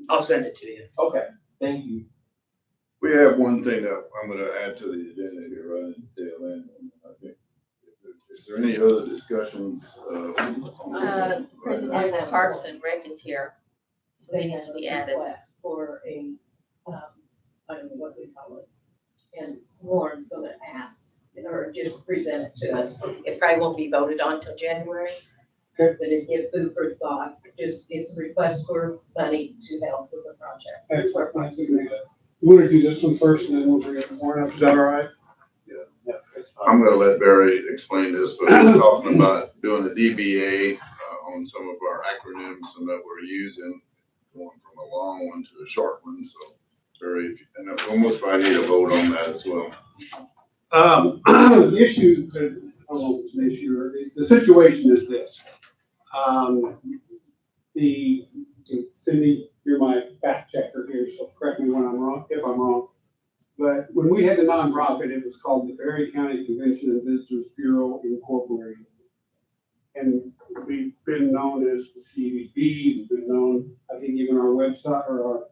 I'll send it to you. Okay, thank you. We have one thing that I'm going to add to the agenda here, right at the tail end. I think, is there any other discussions? President of Parks and Rec is here, so he needs to be added. Request for I don't know what we call it, and Warren's gonna ask, or just present it to us. It probably won't be voted on till January. But it give food for thought, it's a request for money to help with the project. Excellent, thanks, Amanda. You want to do this one first, and then we'll bring it more up, is that all right? Yeah. That's fine. I'm going to let Barry explain this, but we're talking about doing a DBA on some of our acronyms and that we're using, going from a long one to a short one. So, Barry, and I almost probably need a vote on that as well. The issue, I don't know if it's an issue, or the situation is this. Cindy, you're my fact checker here, so correct me when I'm wrong, if I'm wrong. But when we had the nonprofit, it was called the Berry County Convention and Visitors Bureau Incorporated. And we've been known as the CVB, we've been known, I think even our website or our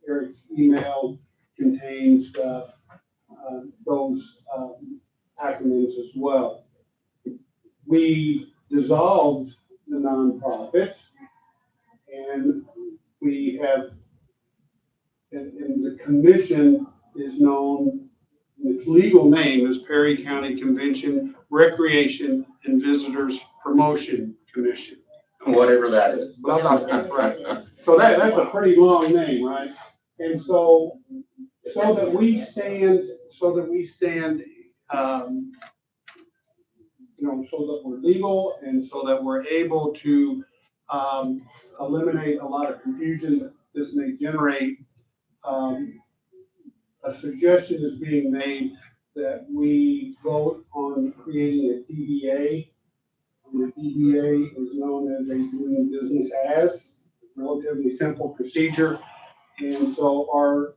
Eric's email contains those acronyms as well. We dissolved the nonprofit, and we have, and the commission is known, its legal name is Perry County Convention, Recreation, and Visitors Promotion Commission. Whatever that is. That's right. So that's a pretty long name, right? And so that we stand, so that we're legal and so that we're able to eliminate a lot of confusion that this may generate, a suggestion is being made that we vote on creating a DBA. And the DBA is known as a doing business as, relatively simple procedure. And so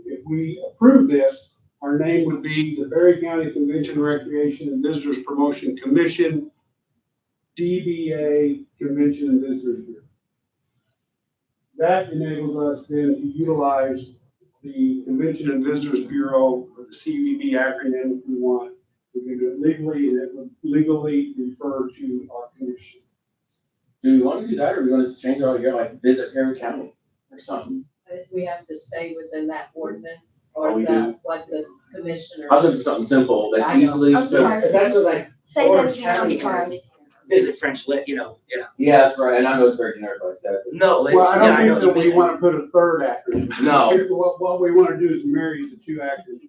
if we approve this, our name would be the Berry County Convention, Recreation, and Visitors Promotion Commission, DBA Convention and Visitors Bureau. That enables us then to utilize the Convention and Visitors Bureau, or the CVB acronym if we want. We can do it legally, and it would legally refer to our commission. Do we wanna do that, or we wanna change it all year, like visit Perry County or something? We have to stay within that ordinance Oh, or we that, what the commissioner. I was looking for something simple that's I know. easily. I'm sorry. But that's what like Say that Orange again, I'm County sorry. I has- didn't hear. visit French lit, yeah. Yeah, that's right, and I know it's very generic, like I said. No, Well, I yeah, don't I know think that what we you mean. wanna put a third acronym. No. What we wanna do is marry the two acronyms.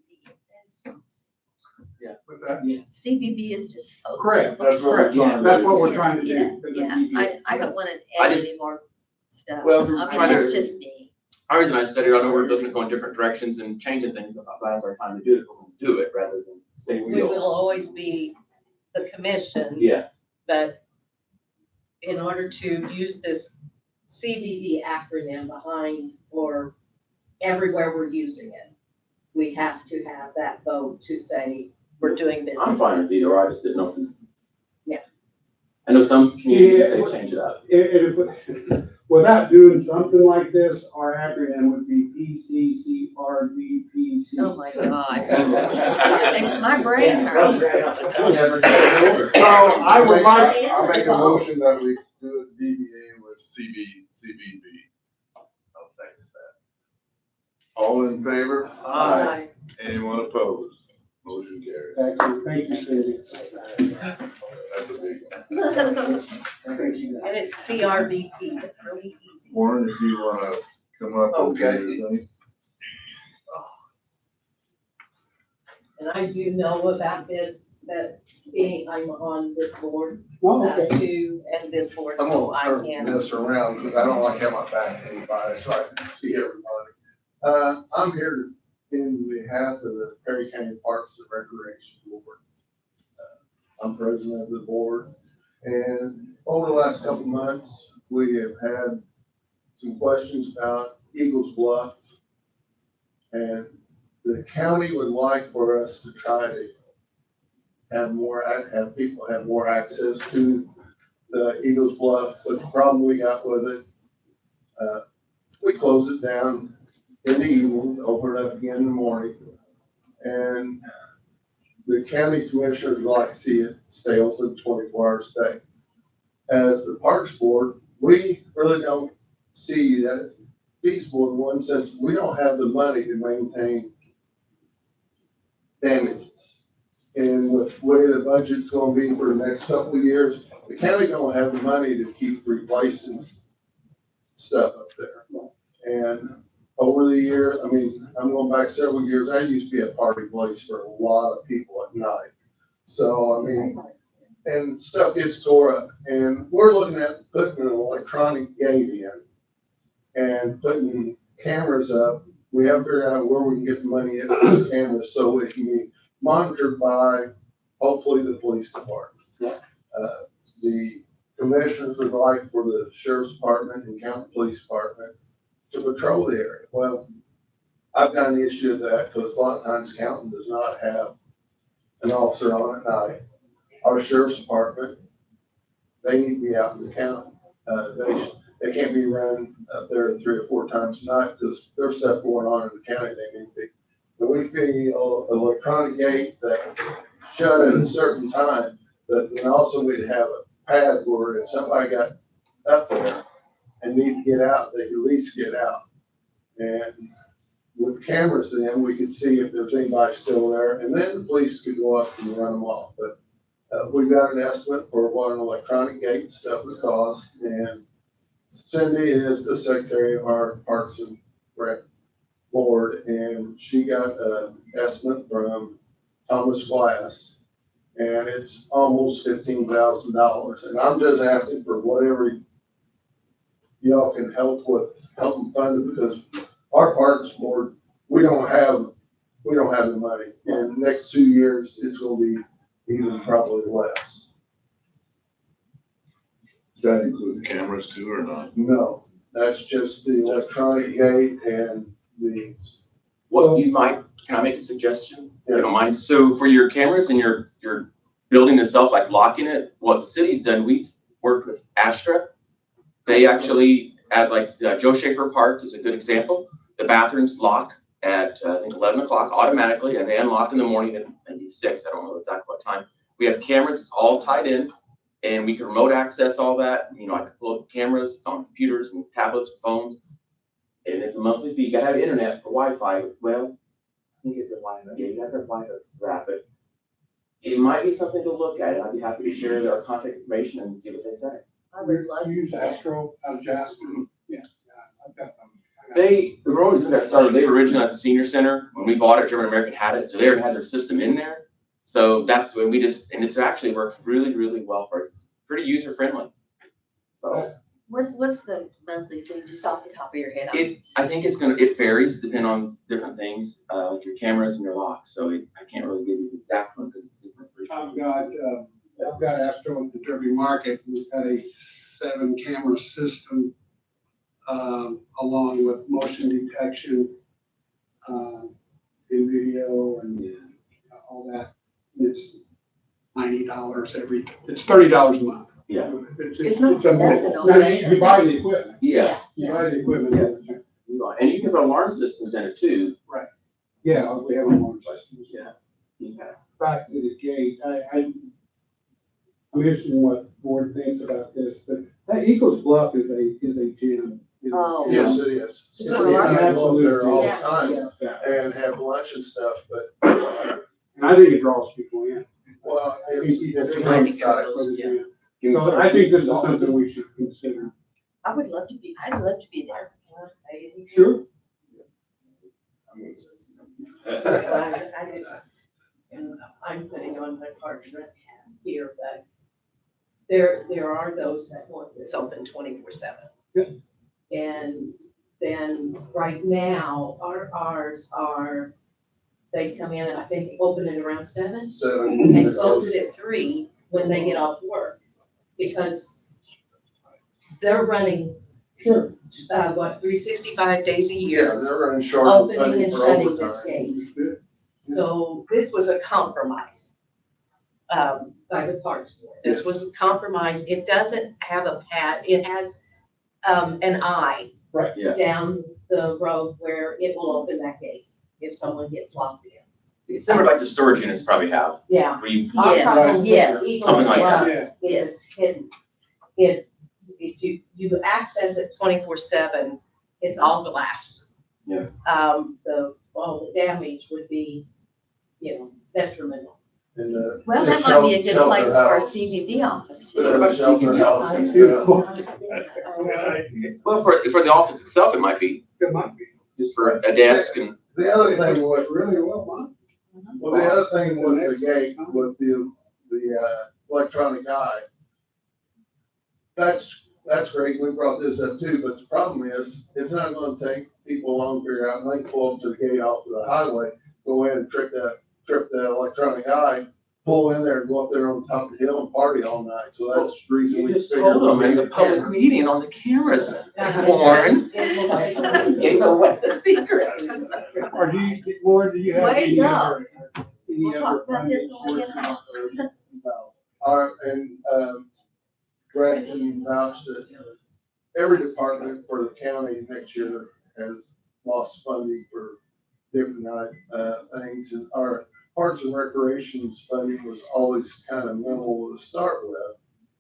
With that, CVB is just so. Correct. simple. That's what we're trying to That's do. what we're trying to Yeah, do. as a yeah, DBA. I don't wanna I add just- any more stuff. Well, I if we're mean, trying that's to, just me. the reason I said it, I know we're looking at going different directions and changing things, but now's our time to do it, we're gonna do it rather than stay We real. will always be the commission, Yeah, but in order to use this CVB acronym behind or everywhere we're using it, we have to have that vote to say we're doing business. I'm fine with either, or I just didn't know. Yeah. I know some communities, See, they change it up. Without doing something like this, our acronym would be PCCRVPC. Oh my God. That makes my brain Yeah, that was hurt. right off the top. Never get it over. So I would like, That is I'll make a the vote. motion that we do a DBA with CBB. I'll second that. All in favor? Aye. Anyone opposed? Motion carries. excellent, thank you, Cindy. That's a big one. Thank you. And it's CRVP, it's really easy. Warren, if you wanna come up and do Okay. your thing. And I do know about this, that being, I'm on this board, Oh, okay. too, and this board, I'm so I gonna can. turn this around because I don't like having my back to anybody, so I can see everybody. I'm here in behalf of the Perry County Parks and Recreation Board. I'm president of the board, and over the last couple of months, we have had some questions about Eagles Bluff. And the county would like for us to try to have people have more access to the Eagles Bluff, but the problem we got with it, we close it down in the evening, open it up again in the morning. And the county commissioners would like to see it stay open 24 hours a day. As the Parks Board, we really don't see that feasible in one sense. We don't have the money to maintain damages. And with the way the budget's gonna be for the next couple of years, the county don't have the money to keep replacing stuff up there. And over the years, I mean, I'm going back several years, that used to be a party place for a lot of people at night. So, I mean, and stuff gets tore up, and we're looking at putting an electronic gate in and putting cameras up. We haven't figured out where we can get the money in for the cameras so it can be monitored by hopefully the police department. The commissioners would like for the sheriff's department and county police department to patrol the area. Well, I've got an issue with that because a lot of times Canton does not have an officer on at night. Our sheriff's department, they need to be out in the county. They can't be running up there 3 or 4 times a night because there's stuff going on in the county they need to be. But we figure an electronic gate that shut at a certain time, but then also we'd have a pad where if somebody got up there and need to get out, they could at least get out. And with cameras then, we could see if there's anybody still there, and then the police could go up and run them off. But we've got an estimate for what an electronic gate and stuff would cost, and Cindy is the secretary of our Parks and Rec board, and she got an estimate from Thomas Glass, and it's almost $15,000. And I'm just asking for whatever y'all can help them fund it, because our Parks board, we don't have the money. And the next 2 years, it's gonna be even probably less. Does that include the cameras too or not? No, that's just the electronic gate and the. What you might, can I make a suggestion? If you Yeah. don't mind. So for your cameras and your building itself, like locking it, what the city's done, we've worked with Astra. They actually, at like Joe Schaefer Park is a good example. The bathrooms lock at, I think 11 o'clock automatically, and they unlock in the morning at maybe 6. I don't know exactly what time. We have cameras, it's all tied in. and we can remote access all that. You know, I could pull up cameras on computers and tablets and phones. And it's a monthly fee. You gotta have internet for Wi-Fi. Well, I think it's a Wi-Fi. Yeah, you have to have Wi-Fi for that, but it might be something to look at. And I'd be happy to share their contact information and see what they say. I would love You to use see that. Astro out of Jasper? Yeah, I've got them. The road got started. They were originally at the senior center. When we bought it, German American had it, so they already had their system in there. So that's when we just, and it's actually worked really, really well for us. It's pretty user friendly. So What's the monthly fee, just off the top of your head? I think it varies depending on different things, like your cameras and your locks. So I can't really give you the exact one because it's different for each one. I've got Astro at the Derby Market. We've got a 7-camera system, along with motion detection, and video and all that. It's $90 it's $30 a month. Yeah. It's not- It's a that's a now, no-brainer. you buy the equipment. Yeah. You buy the equipment. And you can put alarm systems in it too. Yeah, we have alarm systems. Yeah. Yeah. Back to the gate, I'm interested in what board thinks about this, but that Eagles Bluff is a gym. you know. Oh. Yes, it is. It's one of our- I go up there all the Yeah, time yeah. and have lunch and stuff, but, And I think it draws people in. well, I think it's it's Trying to roadside. get those, yeah. So I think this is something we should consider. I'd love to be there. Sure. And I'm putting on my part here, but there are those that want this open 24/7. Yeah. And then right now, ours are, they come in, I think, open it around 7 and close it at 3 when they get off work. Because they're running, Sure. 365 days a Yeah, year, they're running short of opening funding and for shutting this overtime. gate. So this was a compromise by the Parks Board. This was a compromise. It doesn't have a pad. It has an eye Right. Yeah. down the road where it will open that gate if someone gets locked in. It's similar like the storage units probably have. Yeah. Where you, Our Yes, problem yes. with Something like Eagles that. Bluff is hidden. If you access it 24/7, it's all glass. Yeah. The damage would be, detrimental. And, Well, the that might be a good shelter place for our house. CVB office What too. about shelter house? That's beautiful. Yeah. well, for the office itself, it might be It might be. just for a desk and The other thing was, Really well, Mike. well, the other thing with the gate, with the electronic eye, that's great, we brought this up too, but the problem is, it's not gonna take people long to figure out, and they can pull up to the gate off of the highway, go in and trip that electronic eye, pull in there and go up there on top of the hill and party all night, so that's the reason you we just figured. told them in the public meeting on the cameras, Warren. Gave away the secret. Or Lauren, do you have Way any to other? We'll talk about this when we get home. And, Greg can vouch that every department for the county next year has lost funding for different, things, and our Parks and Recreation's funding was always kind of minimal to start with,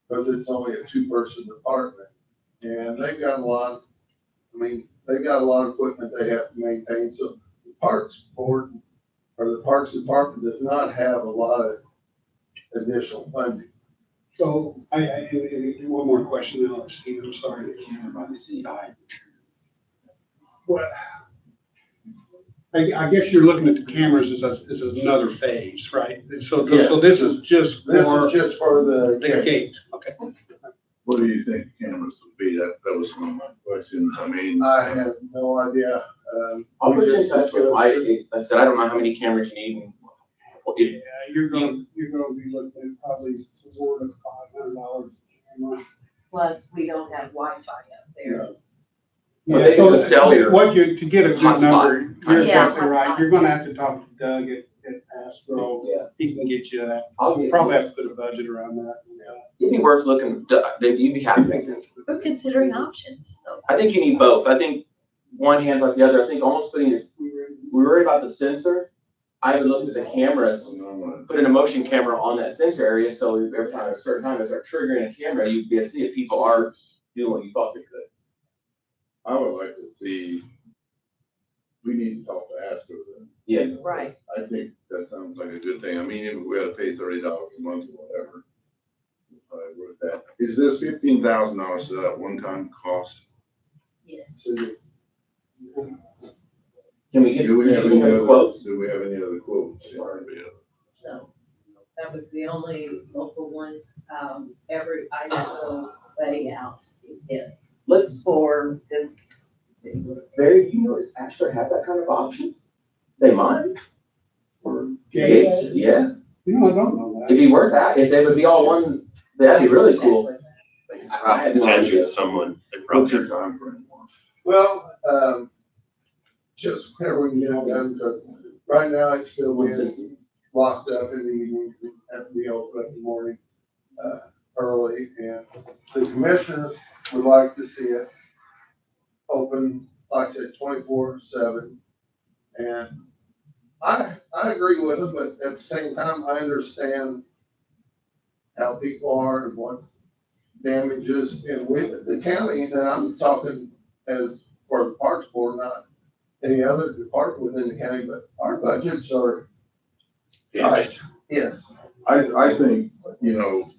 because it's only a 2-person department. And they've got a lot of equipment they have to maintain, so the Parks Board, or the Parks Department does not have a lot of additional funding. So one more question, then I'll let Steve, I'm sorry. What? I guess you're looking at the cameras as another phase, right? So this is just This for is just for the the gate, okay. What do you think cameras would be? That was one of my questions. I mean, I have no idea. I'll put you in we touch just with, discussed it. like I said, I don't know how many cameras you need and Yeah, you're gonna be looking at probably $400 to $500 a camera. Plus, we don't have Wi-Fi up there. Well, they so have a cellular to get a good hotspot. number, you're Yeah, exactly right. hotspot. You're gonna have to talk to Doug at Astro. Yeah. He can get you that. I'll We'll get probably have to put a budget around that. It'd be worth looking, you'd be happy with it. We're considering options, so. I think you need both. I think one hand like the other. I think almost putting we worry about the sensor, I would look at the cameras, put in a motion camera on that sensor area, so every time, at a certain time, as they're triggering a camera, you'd be able to see if people are doing what you thought they could. I would like to see, we need to talk to Astro then. Yeah. Right. I think that sounds like a good thing. I mean, if we had to pay $30 a month or whatever. it's probably worth that. Is this $15,000 to that one-time cost? Yes. Can we get, Do we have any other quotes? Do we have any other quotes? No, that was the only local one, every Idaho layout is Let's, for this. Barry, you notice Astra have that kind of option? They might. Or Gates. Gates, yeah. You know, I don't know It'd that. be worth that, if they would be all one, that'd be really cool. I had no Send you idea. to someone. They What's probably your time frame? Well, just whenever we can get it done, because right now it's still One being system. locked up in the evening, we have to be open up in the morning, early, and the commissioner would like to see it open, like I said, 24/7. And I agree with him, but at the same time, I understand how people are and what damages, and with the county, and I'm talking as for the parks board, not any other department within the county, but our budgets are tight. Yes. I think, you know,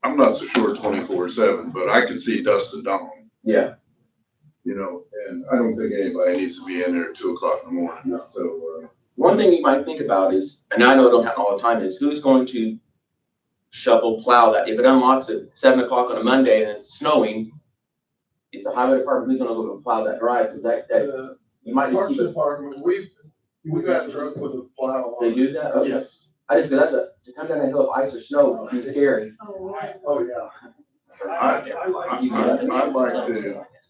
I'm not so sure 24/7, but I can see dusk to dawn, Yeah, you know, and I don't think anybody needs to be in there at 2 o'clock in the morning. So, one thing you might think about is, and I know it don't happen all the time, is who's going to shovel, plow that? If it unlocks at 7 o'clock on a Monday and it's snowing, is the highway department, who's gonna go and plow that drive? Cause that, you might just Parks keep it, department, we got a truck with a plow on they it. do that? Okay. Yes. I just, cause that's to come down that hill of ice or snow would be scary. Oh, yeah. I'd like to,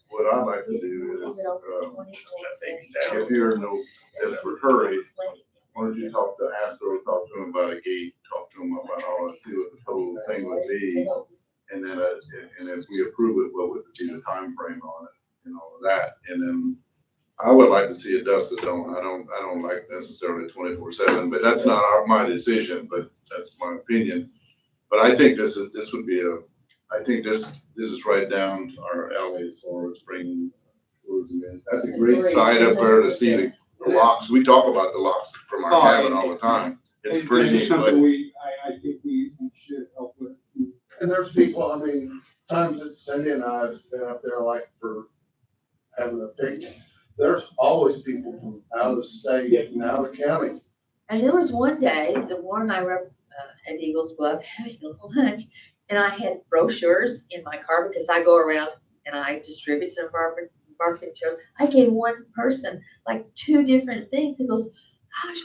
what I'd like to do is, if you're in no desperate hurry, why don't you talk to Astro, talk to him about a gate, talk to him about all that, see what the total thing would be. And then, and if we approve it, what would be the time frame on it and all of that? And then I would like to see it dusk to dawn. I don't like necessarily 24/7, but that's not my decision, but that's my opinion. But I think this would be I think this is right down to our alley as far as bringing tourism in. That's a great site up there to see the locks. We talk about the locks from our cabin all the time. It's a pretty neat Something place. I think we should help with. And there's people, I mean, times that Cindy and I have been up there like for having a picnic. There's always people from out of state and out of county. And there was one day, the Warren and I were at Eagles Bluff having a little lunch, and I had brochures in my car because I go around and I distribute some of our marketing materials. I gave one person like 2 different things. He goes, gosh,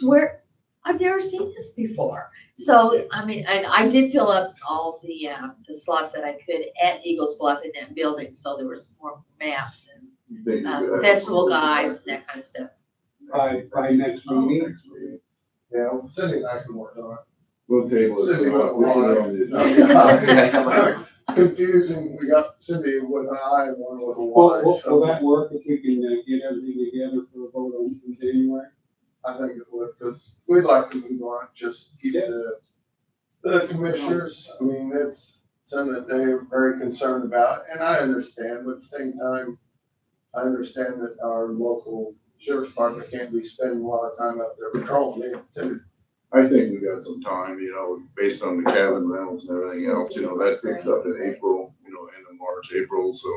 I've never seen this before. So, I mean, and I did fill up all the slots that I could at Eagles Bluff in that building. So there was more maps and You think you could have- festival guides and that kind of stuff. By next meeting. Yeah, Cindy and I can work on it. We'll table it. Cindy We'll went put it on the wide. agenda. It's confusing. We got Cindy with an I and one with a Will, Y. will that work if we can get everything together for a vote on in January? I think it would, because we'd like to move on, just keep the commissioners, I mean, it's something that they're very concerned about, and I understand, but at the same time, I understand that our local sheriff's department can't be spending a lot of time out there patrolling it too. I think we got some time, you know, based on the cabin rentals and everything else, you know, that picks up in April, you know, end of March, April, so,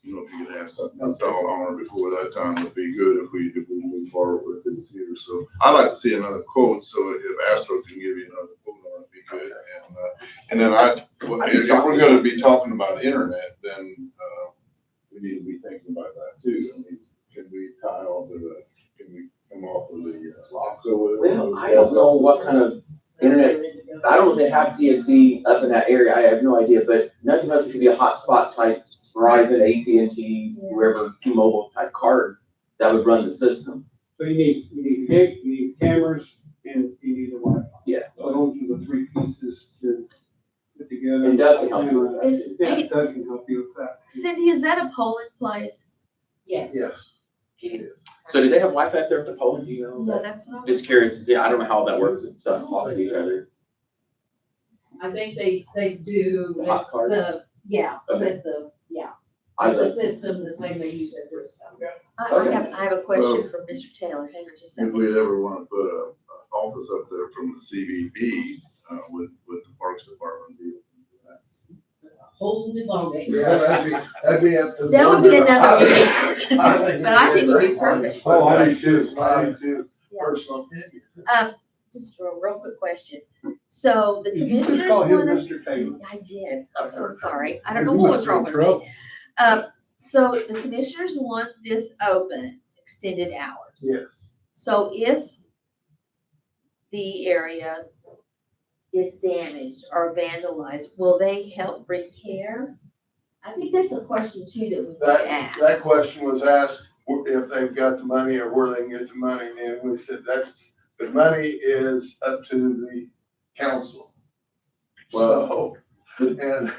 you know, if you could have something installed on or before that time would be good if we move forward with this here. So I'd like to see another quote, so if Astro can give you another quote on it, it'd be good. And then if we're gonna be talking about internet, then, we need to be thinking about that too. I mean, can we tie off of can we come off of the locks or whatever? Well, I don't know what kind of internet, I don't know if they have PSC up in that area, I have no idea, but nothing else could be a hotspot type Verizon, AT&T, whoever, T-Mobile type card that would run the system. So you need cameras, and you need a Wi-Fi. Yeah. So those are the 3 pieces to put together. And Doug can help you with that. Yeah, Doug can help you with that. Cindy, is that a polling place? Yes. Yes. So do they have Wi-Fi up there at the pole? Do you know? Yeah, that's what I was. Just curious, yeah, I don't know how that works, it stuff talks to each other. I think they do The hot card? with I the system, the same they use at Bristol. I have a question for Mr. Taylor, hang on just a If second. we'd ever want to put a office up there from the CVB, with the Parks Department. Whole new ballgame. Yeah, that'd be up to. the That would be board. another meeting. I But I think it would be great perfect. place. Oh, I do too. I do too. Personal opinion. Just a real quick question. So the Did you just commissioners call him want us. Mr. Taylor? I did, I'm so sorry. I don't know You what must was be wrong in with trouble. me. So the commissioners want this open, extended hours. Yes. So if the area is damaged or vandalized, will they help repair? I think that's a question too that we need to ask. That question was asked, if they've got the money or where they can get the money, and we said the money is up to the council. So, and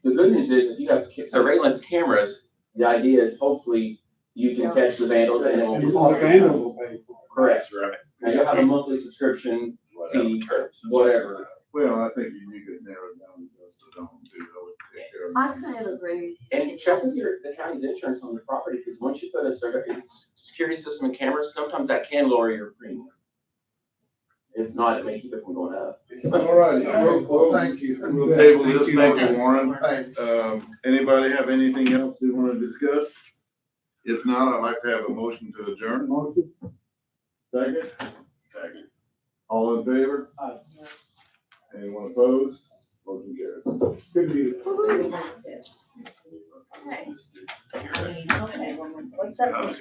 The good news is if you have surveillance cameras, the idea is hopefully you can catch the vandals and it will be. And Los Angeles will pay for it. Correct. Right. Now you'll have a monthly subscription fee, whatever. Well, I think you could narrow it down just to them too. That would take care of it. I kind of agree with you. And check with the county's insurance on the property, because once you put a security system and cameras, sometimes that can lower your premium. If not, it may keep it from going up. all right, well, thank you. We'll table this. Thank you, Warren. Thanks. Anybody have anything else they want to discuss? If not, I'd like to have a motion to adjourn. Motion. Second? Second. All in favor? Aye. Anyone opposed? Motion carries. Good deal. Okay. Okay, what's up?